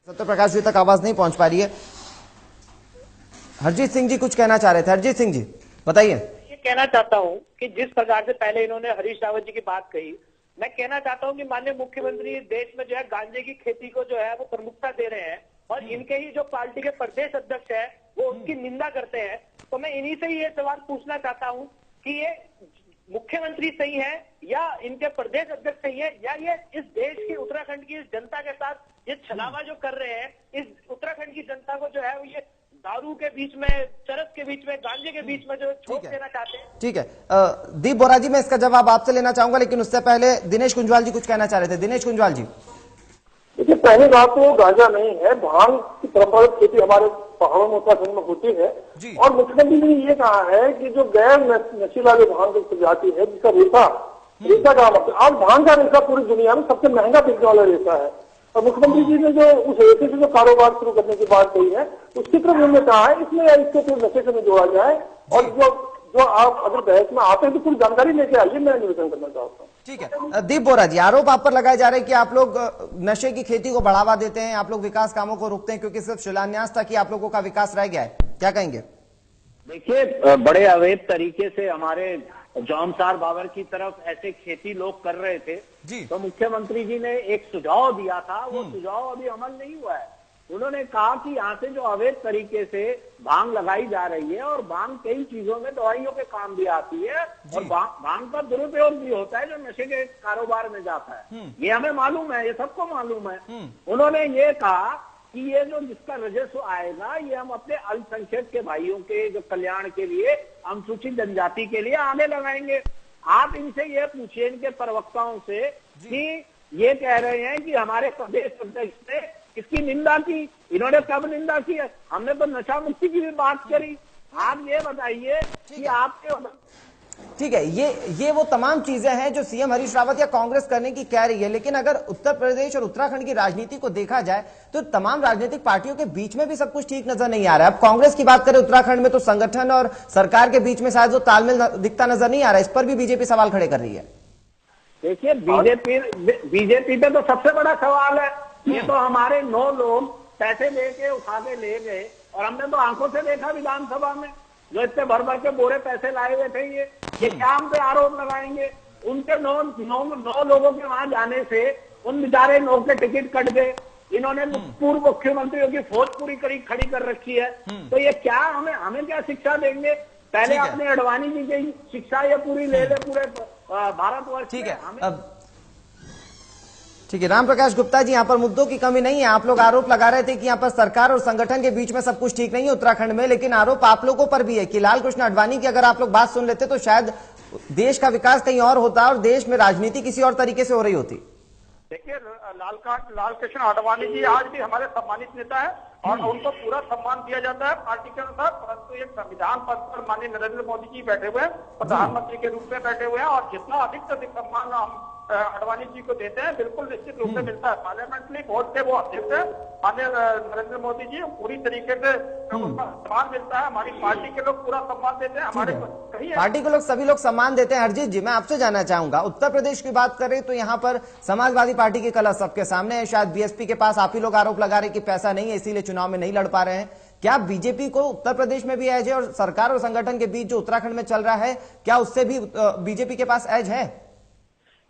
सत्य प्रकाश जी तक आवाज नहीं पहुंच पा रही है। हरजीत सिंह जी कुछ कहना चाह रहे थे। हरजीत सिंह जी बताइए। ये कहना चाहता हूं कि जिस प्रकार से पहले इन्होंने हरीश रावत जी की बात कही, मैं कहना चाहता हूं कि माननीय मुख्यमंत्री देश में जो है गांजे की खेती को जो है वो प्रमुखता दे रहे हैं और इनके ही जो पार्टी के प्रदेश अध्यक्ष है वो उसकी निंदा करते हैं। तो मैं इन्हीं से ही ये सवाल पूछना चाहता हूं कि ये मुख्यमंत्री सही है या इनके प्रदेश अध्यक्ष सही है, या ये इस देश की, उत्तराखंड की इस जनता के साथ ये छलावा जो कर रहे हैं, इस उत्तराखंड की जनता को जो है ये दारू के बीच में, चरस के बीच में, गांजे के बीच में जो छोड़ देना चाहते हैं। ठीक है, दीप बोरा जी, मैं इसका जवाब आपसे लेना चाहूंगा, लेकिन उससे पहले दिनेश कुंजवाल जी कुछ कहना चाह रहे थे। दिनेश कुंजवाल जी। देखिए, पहली बात तो गांजा नहीं है, भांग की परंपरागत खेती हमारे पहाड़ों में, उत्तराखंड में होती है। और मुख्यमंत्री ने ये कहा है कि जो गैर नशीला जो भांग की प्रजाति है, जिसका रेशा का मतलब, आज भांग का रेशा पूरी दुनिया में सबसे महंगा बिकने वाला रेशा है। और मुख्यमंत्री जी ने जो उस रेशे से जो कारोबार शुरू करने की बात कही है, उसकी तरफ उन्होंने कहा है इसमें इसको फिर नशे से जोड़ा जाए। और जो आप अगर बहस में आते हैं तो पूरी जानकारी लेके आइए, मैं निवेदन करना चाहता हूँ। ठीक है, दीप बोरा जी, आरोप आप पर लगाए जा रहे हैं कि आप लोग नशे की खेती को बढ़ावा देते हैं, आप लोग विकास कामों को रोकते हैं, क्योंकि सिर्फ शिलान्यास तक ही आप लोगों का विकास रह गया है, क्या कहेंगे? देखिए, बड़े अवैध तरीके से हमारे जौनसार बाबर की तरफ ऐसे खेती लोग कर रहे थे जी। तो मुख्यमंत्री जी ने एक सुझाव दिया था, वो सुझाव अभी अमल नहीं हुआ है। उन्होंने कहा कि यहाँ से जो अवैध तरीके से भांग लगाई जा रही है, और भांग कई चीजों में, दवाइयों के काम भी आती है, और भांग का दुरुपयोग भी होता है जो नशे के कारोबार में जाता है। ये हमें मालूम है, ये सबको मालूम है। उन्होंने ये कहा कि ये जो जिसका राजस्व आएगा, ये हम अपने अल्पसंख्यक के भाइयों के जो कल्याण के लिए, अनुसूचित जनजाति के लिए आगे लगाएंगे। आप इनसे ये पूछिए, इनके प्रवक्ताओं से, कि ये कह रहे हैं कि हमारे प्रदेश अध्यक्ष ने इसकी निंदा की, इन्होंने कब निंदा की है? हमने तो नशा मुक्ति की भी बात करी। आप ये बताइए कि आपके ठीक है, ये वो तमाम चीजें हैं जो सीएम हरीश रावत या कांग्रेस करने की कह रही है, लेकिन अगर उत्तर प्रदेश और उत्तराखंड की राजनीति को देखा जाए तो तमाम राजनीतिक पार्टियों के बीच में भी सब कुछ ठीक नजर नहीं आ रहा है। अब कांग्रेस की बात करें उत्तराखंड में तो संगठन और सरकार के बीच में शायद वो तालमेल दिखता नजर नहीं आ रहा है। इस पर भी बीजेपी सवाल खड़े कर रही है। देखिए, बीजेपी पे तो सबसे बड़ा सवाल है। ये तो हमारे 9 लोग पैसे लेके उठा के ले गए और हमने तो आंखों से देखा विधानसभा में, जो इतने भर भर के बोरे पैसे लाए हुए थे। ये क्या हम पे आरोप लगाएंगे? उनके 9 लोगों के वहां जाने से उन बेचारे लोगों के टिकट कट गए। इन्होंने पूर्व मुख्यमंत्रियों की फौज पूरी खड़ी कर रखी है। तो ये क्या हमें क्या शिक्षा देंगे? पहले अपने अडवाणी जी की शिक्षा ये पूरी ले ले पूरे भारतवर्ष। ठीक है, अब ठीक है, राम प्रकाश गुप्ता जी, यहाँ पर मुद्दों की कमी नहीं है। आप लोग आरोप लगा रहे थे कि यहाँ पर सरकार और संगठन के बीच में सब कुछ ठीक नहीं है उत्तराखंड में, लेकिन आरोप आप लोगों पर भी है कि लाल कृष्ण आडवाणी की अगर आप लोग बात सुन लेते तो शायद देश का विकास कहीं और होता और देश में राजनीति किसी और तरीके से हो रही होती। देखिए, लाल कृष्ण आडवाणी जी आज भी हमारे सम्मानित नेता है और उनको पूरा सम्मान दिया जाता है पार्टी के अनुसार, परंतु एक संविधान पद पर माननीय नरेंद्र मोदी जी बैठे हुए हैं, प्रधानमंत्री के रूप में बैठे हुए हैं और जितना अधिक से अधिक सम्मान हम आडवाणी जी को देते हैं बिल्कुल निश्चित रूप से मिलता है। पार्लियामेंट्री बोर्ड के वो अध्यक्ष है माननीय नरेंद्र मोदी जी, पूरी तरीके से सम्मान मिलता है। हमारी पार्टी के लोग पूरा सम्मान देते हैं। हमारे कहीं पार्टी के लोग सभी लोग सम्मान देते हैं। हरजीत जी, मैं आपसे जानना चाहूंगा, उत्तर प्रदेश की बात करें तो यहाँ पर समाजवादी पार्टी की कलह सबके सामने है। शायद बीएसपी के पास आप ही लोग आरोप लगा रहे कि पैसा नहीं है इसीलिए चुनाव में नहीं लड़ पा रहे हैं। क्या बीजेपी को उत्तर प्रदेश में भी एज है और सरकार और संगठन के बीच जो उत्तराखंड में चल रहा है क्या उससे भी बीजेपी के पास एज है?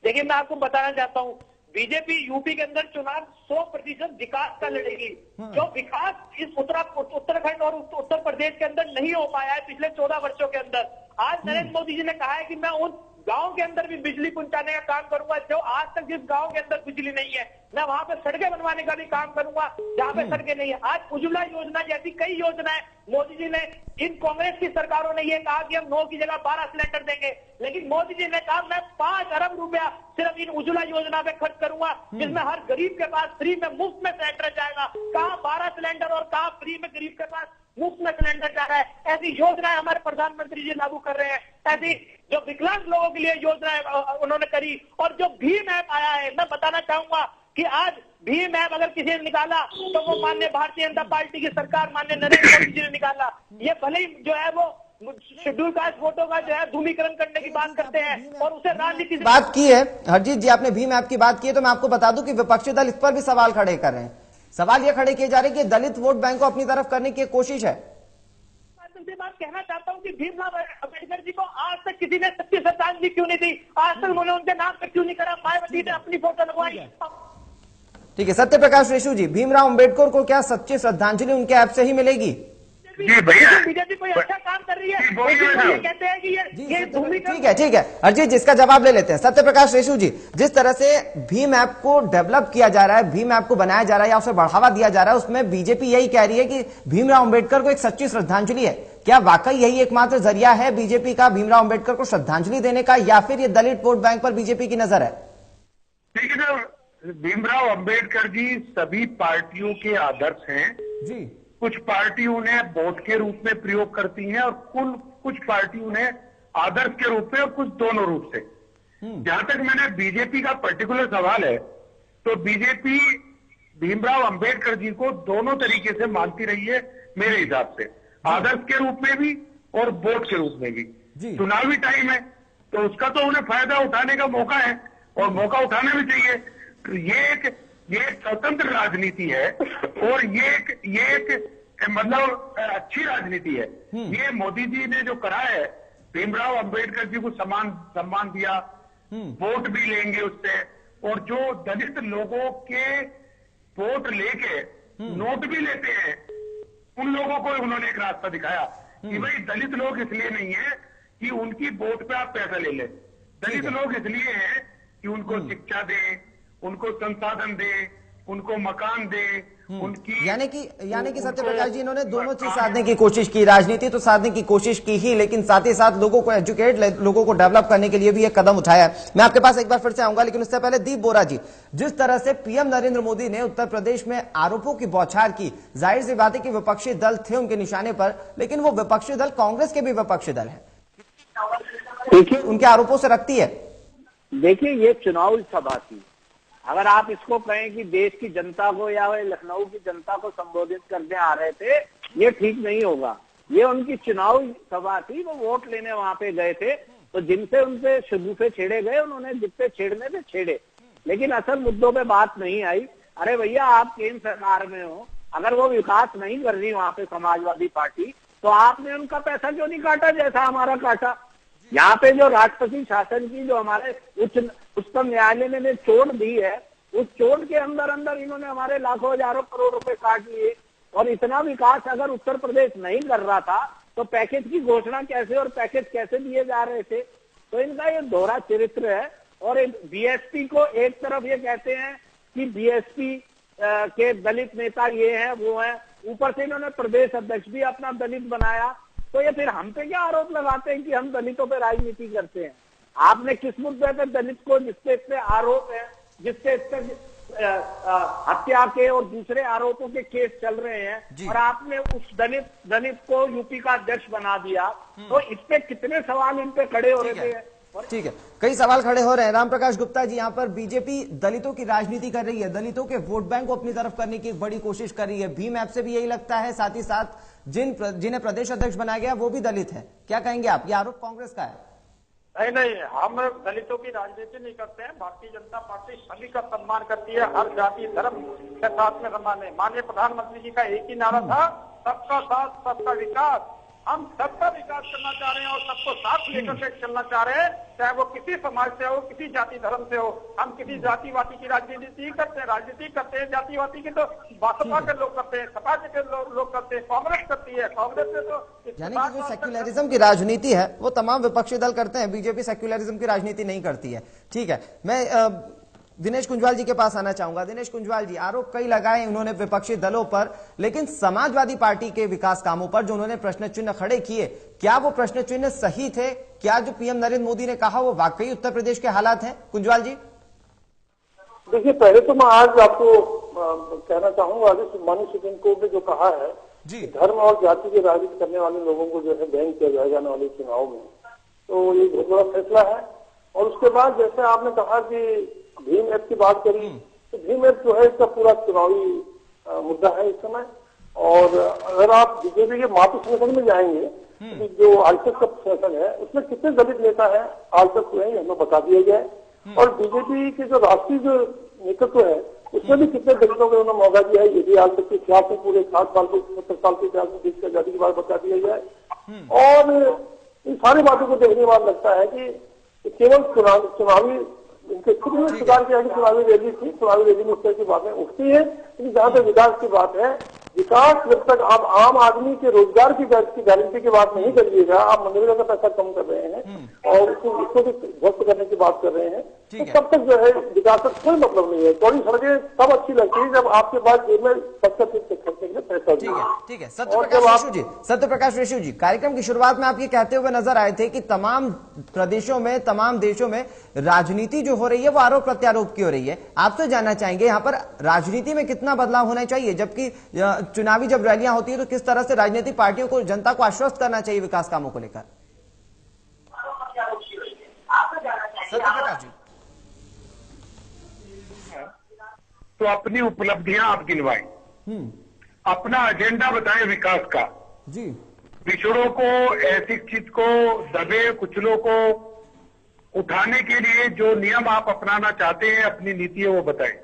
देखिए, मैं आपको बताना चाहता हूँ, बीजेपी यूपी के अंदर चुनाव 100% विकास का लड़ेगी। जो विकास इस उत्तराखंड और उत्तर प्रदेश के अंदर नहीं हो पाया है पिछले 14 वर्षों के अंदर, आज नरेंद्र मोदी जी ने कहा है कि मैं उन गांव के अंदर भी बिजली पहुंचाने का काम करूंगा जो आज तक जिस गांव के अंदर बिजली नहीं है। मैं वहां पे सड़कें बनवाने का भी काम करूंगा जहां पे सड़कें नहीं है। आज उज्ज्वला योजना जैसी कई योजनाएं मोदी जी ने, इन कांग्रेस की सरकारों ने ये कहा कि हम 9 की जगह 12 सिलेंडर देंगे, लेकिन मोदी जी ने कहा मैं 5 अरब रुपया सिर्फ इन उज्ज्वला योजना पे खर्च करूंगा जिसमें हर गरीब के पास फ्री में मुफ्त में सिलेंडर जाएगा। कहां 12 सिलेंडर और कहां फ्री में गरीब के पास मुफ्त में सिलेंडर जा रहा है। ऐसी योजनाएं हमारे प्रधानमंत्री जी लागू कर रहे हैं। ऐसी जो विकलांग लोगों के लिए योजनाएं उन्होंने करी और जो भीम ऐप आया है, मैं बताना चाहूंगा कि आज भीम ऐप अगर किसी ने निकाला तो वो माननीय भारतीय जनता पार्टी की सरकार माननीय नरेंद्र मोदी जी ने निकाला। ये भले ही जो है वो शेड्यूल कास्ट वोटों का जो है धूमीकरण करने की बात करते हैं और उसे राजनीति से बात की है। हरजीत जी, आपने भीम ऐप की बात की है तो मैं आपको बता दूं कि विपक्षी दल इस पर भी सवाल खड़े कर रहे हैं। सवाल ये खड़े किए जा रहे हैं कि दलित वोट बैंक को अपनी तरफ करने की कोशिश है। मैं बात कहना चाहता हूं कि भीमराव अम्बेडकर जी को आज तक किसी ने सच्ची श्रद्धांजलि क्यों नहीं दी? आज तक उन्होंने उनके नाम पे क्यों नहीं करा? मायावती ने अपनी फोटो लगवाई। ठीक है, सत्य प्रकाश रेशु जी, भीमराव अम्बेडकर को क्या सच्ची श्रद्धांजलि उनके ऐप से ही मिलेगी? जी भैया, बीजेपी कोई अच्छा काम कर रही है, ये कहते हैं कि ये ठीक है अरजीत, जिसका जवाब ले लेते हैं। सत्य प्रकाश रेशु जी, जिस तरह से भीम ऐप को डेवलप किया जा रहा है, भीम ऐप को बनाया जा रहा है या उसे बढ़ावा दिया जा रहा है, उसमें बीजेपी यही कह रही है कि भीमराव अम्बेडकर को एक सच्ची श्रद्धांजलि है। क्या वाकई यही एकमात्र जरिया है बीजेपी का भीमराव अम्बेडकर को श्रद्धांजलि देने का, या फिर ये दलित वोट बैंक पर बीजेपी की नजर है? ठीक है सर, भीमराव अंबेडकर जी सभी पार्टियों के आदर्श हैं जी। कुछ पार्टी उन्हें वोट के रूप में प्रयोग करती हैं और कुछ पार्टी उन्हें आदर्श के रूप में और कुछ दोनों रूप से। जहां तक मैंने बीजेपी का पर्टिकुलर सवाल है तो बीजेपी भीमराव अंबेडकर जी को दोनों तरीके से मानती रही है मेरे हिसाब से, आदर्श के रूप में भी और वोट के रूप में भी। चुनावी टाइम है तो उसका तो उन्हें फायदा उठाने का मौका है और मौका उठाना भी चाहिए। तो ये एक स्वतंत्र राजनीति है और ये एक मतलब अच्छी राजनीति है। ये मोदी जी ने जो करा है, भीमराव अंबेडकर जी को सम्मान दिया, वोट भी लेंगे उससे, और जो दलित लोगों के वोट लेके नोट भी लेते हैं उन लोगों को उन्होंने एक रास्ता दिखाया कि भाई दलित लोग इसलिए नहीं है कि उनकी वोट पे आप पैसा ले लें, दलित लोग इसलिए हैं कि उनको शिक्षा दें, उनको संसाधन दें, उनको मकान दें, उनकी यानी कि सत्यप्रकाश जी, इन्होंने दोनों चीज साधने की कोशिश की। राजनीति तो साधने की कोशिश की ही, लेकिन साथ ही साथ लोगों को एजुकेट, लोगों को डेवलप करने के लिए भी एक कदम उठाया है। मैं आपके पास एक बार फिर से आऊंगा, लेकिन उससे पहले दीप बोरा जी, जिस तरह से पीएम नरेंद्र मोदी ने उत्तर प्रदेश में आरोपों की बौछार की, जाहिर सी बात है कि विपक्षी दल थे उनके निशाने पर, लेकिन वो विपक्षी दल कांग्रेस के भी विपक्षी दल है, देखिए उनके आरोपों से रखती है। देखिए, ये चुनावी सभा थी। अगर आप इसको कहें कि देश की जनता को या लखनऊ की जनता को संबोधित करने आ रहे थे, ये ठीक नहीं होगा। ये उनकी चुनावी सभा थी, वो वोट लेने वहां पे गए थे, तो जिनसे उनसे शुरू से छेड़े गए, उन्होंने जितने छेड़ने थे छेड़े, लेकिन असल मुद्दों पे बात नहीं आई। अरे भैया, आप केंद्र सरकार में हो, अगर वो विकास नहीं कर रही वहां पे समाजवादी पार्टी, तो आपने उनका पैसा क्यों नहीं काटा जैसा हमारा काटा? यहाँ पे जो राष्ट्रपति शासन की जो हमारे उच्चतम न्यायालय ने चोट दी है, उस चोट के अंदर अंदर इन्होंने हमारे लाखों हजारों करोड़ रुपए काट लिए। और इतना विकास अगर उत्तर प्रदेश नहीं कर रहा था, तो पैकेज की घोषणा कैसे और पैकेज कैसे दिए जा रहे थे? तो इनका ये दोहरा चरित्र है। और बीएसपी को एक तरफ ये कहते हैं कि बीएसपी के दलित नेता ये हैं वो हैं, ऊपर से इन्होंने प्रदेश अध्यक्ष भी अपना दलित बनाया। तो ये फिर हम पे क्या आरोप लगाते हैं कि हम दलितों पे राजनीति करते हैं? आपने किस मुद्दे पे दलित को, जिससे इतने आरोप है, जिससे इतने हत्या के और दूसरे आरोपों के केस चल रहे हैं, और आपने उस दलित को यूपी का अध्यक्ष बना दिया, तो इस पे कितने सवाल इन पे खड़े हो रहे थे? ठीक है, कई सवाल खड़े हो रहे हैं। राम प्रकाश गुप्ता जी, यहाँ पर बीजेपी दलितों की राजनीति कर रही है, दलितों के वोट बैंक को अपनी तरफ करने की एक बड़ी कोशिश कर रही है। भीम ऐप से भी यही लगता है, साथ ही साथ जिन्हें प्रदेश अध्यक्ष बनाया गया वो भी दलित है। क्या कहेंगे आप? ये आरोप कांग्रेस का है। नहीं, हम दलितों की राजनीति नहीं करते हैं। भारतीय जनता पार्टी सभी का सम्मान करती है, हर जाति धर्म के साथ में सम्मान है। माननीय प्रधानमंत्री जी का एक ही नारा था, सबका साथ सबका विकास। हम सबका विकास करना चाह रहे हैं और सबको साथ लेकर के चलना चाह रहे हैं, चाहे वो किसी समाज से हो, किसी जाति धर्म से हो। हम किसी जातिवादी की राजनीति करते हैं, राजनीति करते हैं जातिवादी की तो बसपा के लोग करते हैं, सपा के लोग करते हैं, कांग्रेस करती है। कांग्रेस से तो यानी कि जो सेक्युलरिज्म की राजनीति है वो तमाम विपक्षी दल करते हैं, बीजेपी सेक्युलरिज्म की राजनीति नहीं करती है। ठीक है, मैं दिनेश कुंजवाल जी के पास आना चाहूंगा। दिनेश कुंजवाल जी, आरोप कई लगाए उन्होंने विपक्षी दलों पर, लेकिन समाजवादी पार्टी के विकास कामों पर जो उन्होंने प्रश्न चिन्ह खड़े किए, क्या वो प्रश्न चिन्ह सही थे? क्या जो पीएम नरेंद्र मोदी ने कहा वो वाकई उत्तर प्रदेश के हालात हैं? कुंजवाल जी, देखिए, पहले तो मैं आज आपको कहना चाहूंगा, माननीय सुप्रीम कोर्ट ने जो कहा है जी, धर्म और जाति की राजनीति करने वाले लोगों को जो है बैन किया जाएगा आने वाले चुनाव में, तो ये बहुत बड़ा फैसला है। और उसके बाद जैसे आपने कहा कि भीम ऐप की बात करी, तो भीम ऐप जो है इसका पूरा चुनावी मुद्दा है इस समय। और अगर आप बीजेपी के मातृ संगठन में जाएंगे, तो जो आरएसएस का संगठन है उसमें कितने दलित नेता है आज तक हुए हैं, हमें बता दिया गया है। और बीजेपी के जो राष्ट्रीय जो नेतृत्व है उसमें भी कितने दलितों को उन्होंने मौका दिया है, ये भी आज तक के इतिहास में, पूरे 60 साल के 70 साल के इतिहास में देश की आजादी की बात बता दिया गया है। और इन सारी बातों को देखने के बाद लगता है कि केवल चुनावी इनके खुद में सुधार किया कि चुनावी रैली थी, चुनावी रैली में उस तरह की बातें उठती है। लेकिन जहां तक विकास की बात है, विकास जब तक आप आम आदमी के रोजगार की गारंटी की बात नहीं करिएगा, आप मनरेगा का पैसा कम कर रहे हैं और उसको भी ध्वस्त करने की बात कर रहे हैं, तो तब तक जो है विकास का कोई मतलब नहीं है। चौड़ी सड़कें तब अच्छी लगती है जब आपके पास जेब में खर्चने के लिए पैसा। ठीक है। सत्यप्रकाश ऋषि जी, कार्यक्रम की शुरुआत में आप ये कहते हुए नजर आए थे कि तमाम प्रदेशों में, तमाम देशों में राजनीति जो हो रही है वो आरोप प्रत्यारोप की हो रही है। आपसे जानना चाहेंगे यहाँ पर राजनीति में कितना बदलाव होना चाहिए, जबकि चुनावी जब रैलियां होती है तो किस तरह से राजनीतिक पार्टियों को, जनता को आश्वस्त करना चाहिए विकास कामों को लेकर? सत्यप्रकाश जी, तो अपनी उपलब्धियां आप गिनवाएं, अपना एजेंडा बताएं विकास का जी, पिछड़ों को, अशिक्षित को, दबे कुचलों को उठाने के लिए जो नियम आप अपनाना चाहते हैं, अपनी नीति है वो बताएं।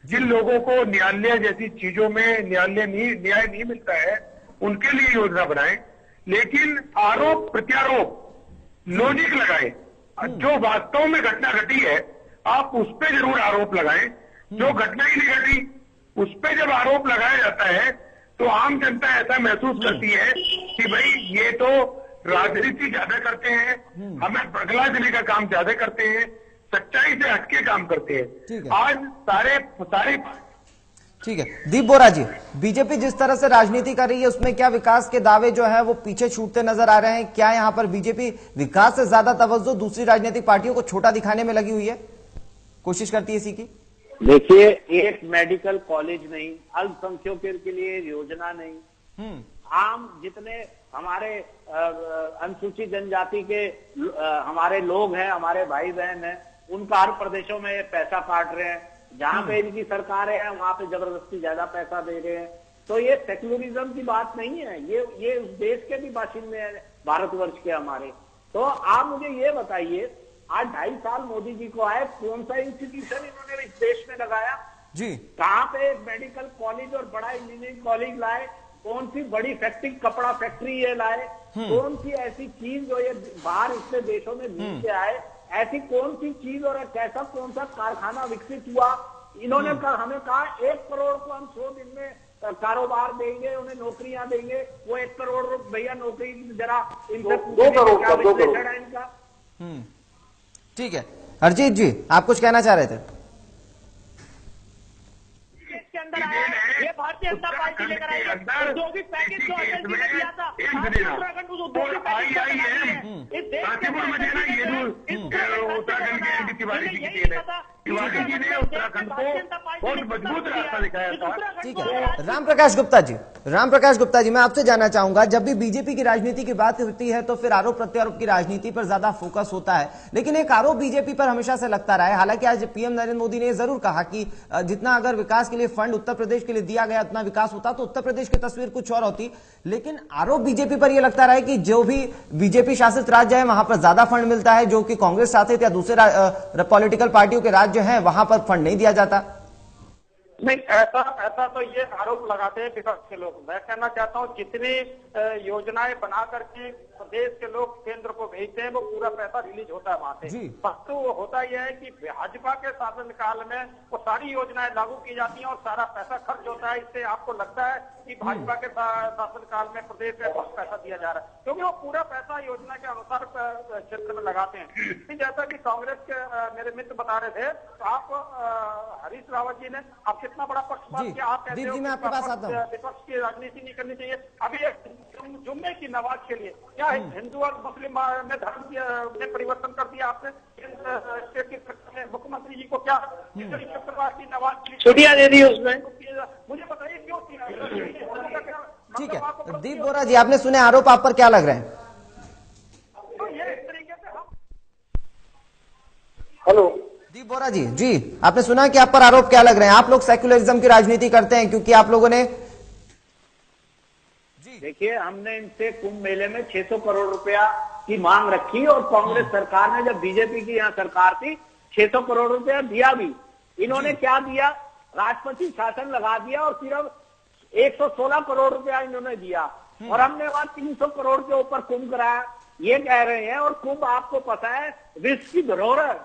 जिन लोगों को न्यायालय जैसी चीजों में न्याय नहीं मिलता है उनके लिए योजना बनाएं, लेकिन आरोप प्रत्यारोप लॉजिक लगाएं। जो वास्तव में घटना घटी है आप उस पर जरूर आरोप लगाएं, जो घटना ही नहीं घटी उस पर जब आरोप लगाया जाता है तो आम जनता ऐसा महसूस करती है कि भाई ये तो राजनीति ज्यादा करते हैं, हमें बगला देने का काम ज्यादा करते हैं, सच्चाई से हटके काम करते हैं। आज सारे ठीक है। दीप बोरा जी, बीजेपी जिस तरह से राजनीति कर रही है उसमें क्या विकास के दावे जो है वो पीछे छूटते नजर आ रहे हैं? क्या यहाँ पर बीजेपी विकास से ज्यादा तवज्जो दूसरी राजनीतिक पार्टियों को छोटा दिखाने में लगी हुई है, कोशिश करती है इसी की? देखिए, एक मेडिकल कॉलेज नहीं, अल्पसंख्यकों के लिए योजना नहीं, आम जितने हमारे अनुसूचित जनजाति के हमारे लोग हैं, हमारे भाई बहन हैं, उनका हर प्रदेशों में पैसा काट रहे हैं। जहां पे इनकी सरकारें हैं वहां पे जबरदस्ती ज्यादा पैसा दे रहे हैं। तो ये सेक्युलरिज्म की बात नहीं है, ये उस देश के भी बाशिंदे हैं, भारतवर्ष के हमारे। तो आप मुझे ये बताइए, आज 2.5 साल मोदी जी को आए, कौन सा इंस्टीट्यूशन इन्होंने इस देश में लगाया जी? कहाँ पे एक मेडिकल कॉलेज और बड़ा इंजीनियरिंग कॉलेज लाए? कौन सी बड़ी फैक्ट्री, कपड़ा फैक्ट्री ये लाए? कौन सी ऐसी चीज जो ये बाहर इससे देशों में मिल के आए? ऐसी कौन सी चीज और कैसा कौन सा कारखाना विकसित हुआ? इन्होंने हमें कहा 1 करोड़ को हम 100 दिन में कारोबार देंगे, उन्हें नौकरियां देंगे। वो 1 करोड़ भैया नौकरी जरा इनसे 2 करोड़ क्या विश्लेषण है इनका? ठीक है। हरजीत जी, आप कुछ कहना चाह रहे थे? इसके अंदर आया ये भारतीय जनता पार्टी लेकर आई है औद्योगिक पैकेज जो अटल जी ने दिया था। उत्तराखंड उस औद्योगिक पैकेज को बना रही है। इस देश के उत्तराखंड को बहुत मजबूत रास्ता दिखाया था। ठीक है। रामप्रकाश गुप्ता जी, मैं आपसे जानना चाहूंगा, जब भी बीजेपी की राजनीति की बात होती है तो फिर आरोप प्रत्यारोप की राजनीति पर ज्यादा फोकस होता है, लेकिन एक आरोप बीजेपी पर हमेशा से लगता रहा है। हालांकि आज पीएम नरेंद्र मोदी ने जरूर कहा कि जितना अगर विकास के लिए फंड उत्तर प्रदेश के लिए दिया गया उतना विकास होता तो उत्तर प्रदेश की तस्वीर कुछ और होती, लेकिन आरोप बीजेपी पर यह लगता रहा है कि जो भी बीजेपी शासित राज्य है वहां पर ज्यादा फंड मिलता है, जो कि कांग्रेस शासित या दूसरे पॉलिटिकल पार्टियों के राज्य हैं वहां पर फंड नहीं दिया जाता। नहीं, ऐसा तो ये आरोप लगाते हैं विपक्ष के लोग। मैं कहना चाहता हूँ जितनी योजनाएं बना करके प्रदेश के लोग केंद्र को भेजते हैं वो पूरा पैसा रिलीज होता है वहां से। परंतु वो होता यह है कि भाजपा के शासनकाल में वो सारी योजनाएं लागू की जाती हैं और सारा पैसा खर्च होता है। इससे आपको लगता है कि भाजपा के शासनकाल में प्रदेश में बहुत पैसा दिया जा रहा है, क्योंकि वो पूरा पैसा योजना के अनुसार क्षेत्र में लगाते हैं। जैसा कि कांग्रेस के मेरे मित्र बता रहे थे, तो आप हरीश रावत जी ने आप कितना बड़ा पक्षपात किया। आप कहते हो विपक्ष की राजनीति नहीं करनी चाहिए। अभी जुम्मे की नमाज के लिए क्या हिंदू और मुस्लिम में धर्म में परिवर्तन कर दिया आपने? स्टेट की मुख्यमंत्री जी को क्या शुक्रवार की नमाज छुट्टियां दे दी उसमें? मुझे बताइए क्यों किया? ठीक है। दीप बोरा जी, आपने सुने आरोप, आप पर क्या लग रहे हैं? तो ये इस तरीके से हम हेलो दीप बोरा जी, आपने सुना कि आप पर आरोप क्या लग रहे हैं? आप लोग सेक्युलरिज्म की राजनीति करते हैं क्योंकि आप लोगों ने देखिए, हमने इनसे कुंभ मेले में 600 करोड़ रुपया की मांग रखी और कांग्रेस सरकार ने, जब बीजेपी की यहाँ सरकार थी, 600 करोड़ रुपया दिया भी। इन्होंने क्या दिया? राष्ट्रपति शासन लगा दिया और सिर्फ 116 करोड़ रुपया इन्होंने दिया और हमने वहां 300 करोड़ के ऊपर कुंभ कराया, ये कह रहे हैं। और कुंभ आपको पता है विश्व की धरोहर,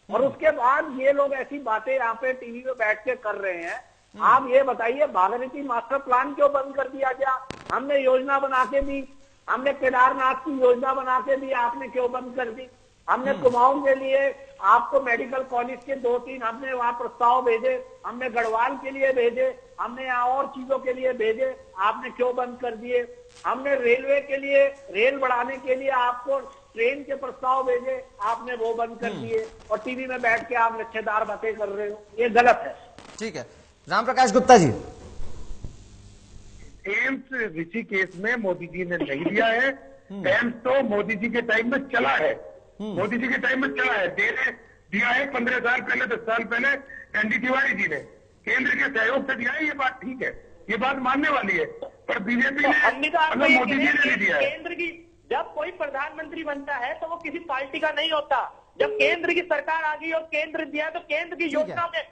और उसके बाद ये लोग ऐसी बातें यहाँ पे टीवी पे बैठ के कर रहे हैं। आप ये बताइए, भागीरथी मास्टर प्लान क्यों बंद कर दिया गया? हमने योजना बना के दी, हमने केदारनाथ की योजना बना के दी, आपने क्यों बंद कर दी? हमने कुमाऊं के लिए आपको मेडिकल कॉलेज के 2-3 हमने वहां प्रस्ताव भेजे, हमने गढ़वाल के लिए भेजे, हमने यहाँ और चीजों के लिए भेजे, आपने क्यों बंद कर दिए? हमने रेलवे के लिए, रेल बढ़ाने के लिए आपको ट्रेन के प्रस्ताव भेजे, आपने वो बंद कर दिए और टीवी में बैठ के आप लच्छेदार बातें कर रहे हो, ये गलत है। ठीक है। रामप्रकाश गुप्ता जी, एम्स ऋषिकेश में मोदी जी ने नहीं दिया है। एम्स तो मोदी जी के टाइम में चला है, मोदी जी के टाइम में चला है, दिया है 15 साल पहले, 10 साल पहले एनडी तिवारी जी ने केंद्र के सहयोग से दिया है। ये बात ठीक है, ये बात मानने वाली है, पर बीजेपी ने, मोदी जी ने नहीं दिया है। केंद्र की जब कोई प्रधानमंत्री बनता है तो वो किसी पार्टी का नहीं होता। जब केंद्र की सरकार आ गई और केंद्र दिया तो केंद्र की योजना में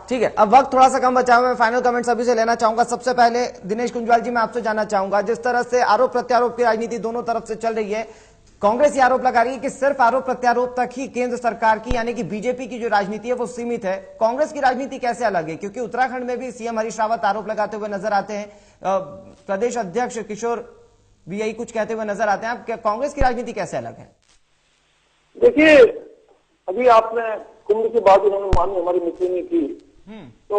ठीक है। अब वक्त थोड़ा सा कम बचा हुआ है, मैं फाइनल कमेंट सभी से लेना चाहूंगा। सबसे पहले दिनेश कुंजवाल जी, मैं आपसे जानना चाहूंगा, जिस तरह से आरोप प्रत्यारोप की राजनीति दोनों तरफ से चल रही है, कांग्रेस ये आरोप लगा रही है कि सिर्फ आरोप प्रत्यारोप तक ही केंद्र सरकार की यानी कि बीजेपी की जो राजनीति है वो सीमित है। कांग्रेस की राजनीति कैसे अलग है? क्योंकि उत्तराखंड में भी सीएम हरीश रावत आरोप लगाते हुए नजर आते हैं, प्रदेश अध्यक्ष किशोर भी यही कुछ कहते हुए नजर आते हैं। आप कांग्रेस की राजनीति कैसे अलग है? देखिए, अभी आपने कुंभ की बात उन्होंने मानी, हमारी मित्र ने की, तो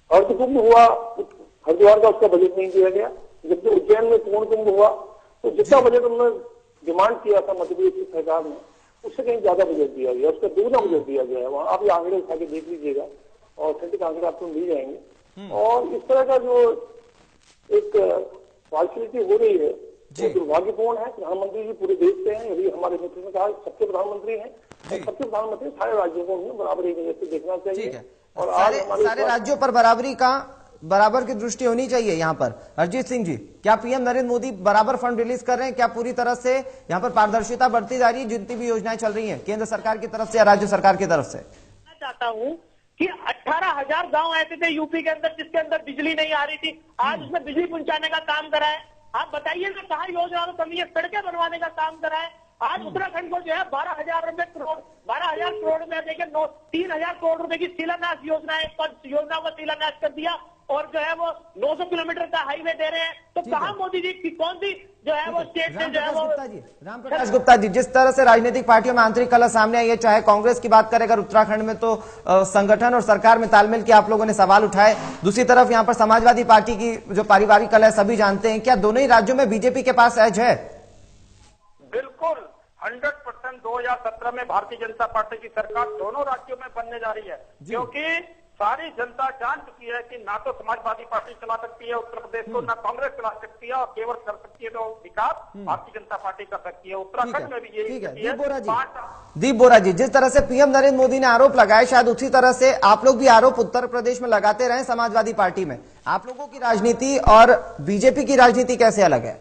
अर्ध कुंभ हुआ हरिद्वार का, उसका बजट नहीं दिया गया। जबकि उज्जैन में पूर्ण कुंभ हुआ तो जितना बजट उन्होंने डिमांड किया था मध्य प्रदेश की सरकार ने, उससे कहीं ज्यादा बजट दिया गया, उसका दोगुना बजट दिया गया है। वहाँ आप ये आंकड़े उठा के देख लीजिएगा और ऑथेंटिक आंकड़े आपको मिल जाएंगे। और इस तरह का जो एक पार्शलिटी हो रही है वो दुर्भाग्यपूर्ण है। प्रधानमंत्री जी पूरे देश से हैं, यही हमारे मित्र ने कहा, सबके प्रधानमंत्री हैं और सबके प्रधानमंत्री सारे राज्यों को उन्हें बराबर एक नजर से देखना चाहिए। और सारे राज्यों पर बराबरी का बराबर की दृष्टि होनी चाहिए। यहाँ पर हरजीत सिंह जी, क्या पीएम नरेंद्र मोदी बराबर फंड रिलीज कर रहे हैं? क्या पूरी तरह से यहाँ पर पारदर्शिता बढ़ती जा रही है जितनी भी योजनाएं चल रही हैं केंद्र सरकार की तरफ से या राज्य सरकार की तरफ से? मैं चाहता हूँ कि 18,000 गांव ऐसे थे यूपी के अंदर जिसके अंदर बिजली नहीं आ रही थी, आज उसमें बिजली पहुंचाने का काम करा है। आप बताइए ना कहाँ योजना तो कमी है? सड़कें बनवाने का काम करा है। आज उत्तराखंड को जो है 12,000 करोड़ 12,000 करोड़ में देखिए 3,000 करोड़ रुपए की शिलान्यास योजनाएं योजना को शिलान्यास कर दिया और जो है वो 900 किलोमीटर का हाईवे दे रहे हैं। तो कहाँ मोदी जी की कौन सी जो है वो स्टेट से जो है वो रामप्रकाश गुप्ता जी, जिस तरह से राजनीतिक पार्टियों में आंतरिक कलह सामने आई है, चाहे कांग्रेस की बात करें अगर उत्तराखंड में तो संगठन और सरकार में तालमेल के आप लोगों ने सवाल उठाए, दूसरी तरफ यहाँ पर समाजवादी पार्टी की जो पारिवारिक कलह सभी जानते हैं, क्या दोनों ही राज्यों में बीजेपी के पास एज है? बिल्कुल 100% 2017 में भारतीय जनता पार्टी की सरकार दोनों राज्यों में बनने जा रही है, क्योंकि सारी जनता जान चुकी है कि ना तो समाजवादी पार्टी चला सकती है उत्तर प्रदेश को, ना कांग्रेस चला सकती है, और केवल कर सकती है तो विकास भारतीय जनता पार्टी कर सकती है। उत्तराखंड में भी यही है। दीप बोरा जी, जिस तरह से पीएम नरेंद्र मोदी ने आरोप लगाए, शायद उसी तरह से आप लोग भी आरोप उत्तर प्रदेश में लगाते रहे समाजवादी पार्टी में। आप लोगों की राजनीति और बीजेपी की राजनीति कैसे अलग है?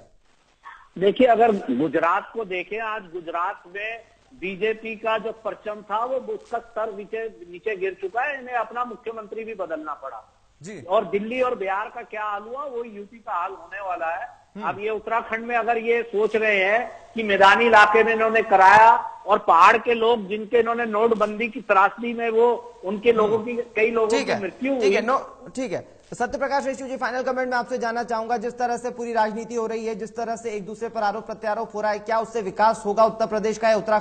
देखिए, अगर गुजरात को देखें, आज गुजरात में बीजेपी का जो परचम था वो उसका स्तर नीचे गिर चुका है, इन्हें अपना मुख्यमंत्री भी बदलना पड़ा जी। और दिल्ली और बिहार का क्या हाल हुआ वो यूपी का हाल होने वाला है। अब ये उत्तराखंड में अगर ये सोच रहे हैं कि मैदानी इलाके में इन्होंने कराया और पहाड़ के लोग जिनके इन्होंने नोटबंदी की त्रासदी में वो उनके लोगों की कई लोगों की मृत्यु हुई। ठीक है, सत्य प्रकाश ऋषि जी, फाइनल कमेंट में आपसे जानना चाहूंगा, जिस तरह से पूरी राजनीति हो रही है, जिस तरह से एक दूसरे पर आरोप प्रत्यारोप हो रहा है, क्या उससे विकास होगा उत्तर प्रदेश का या उत्तराखंड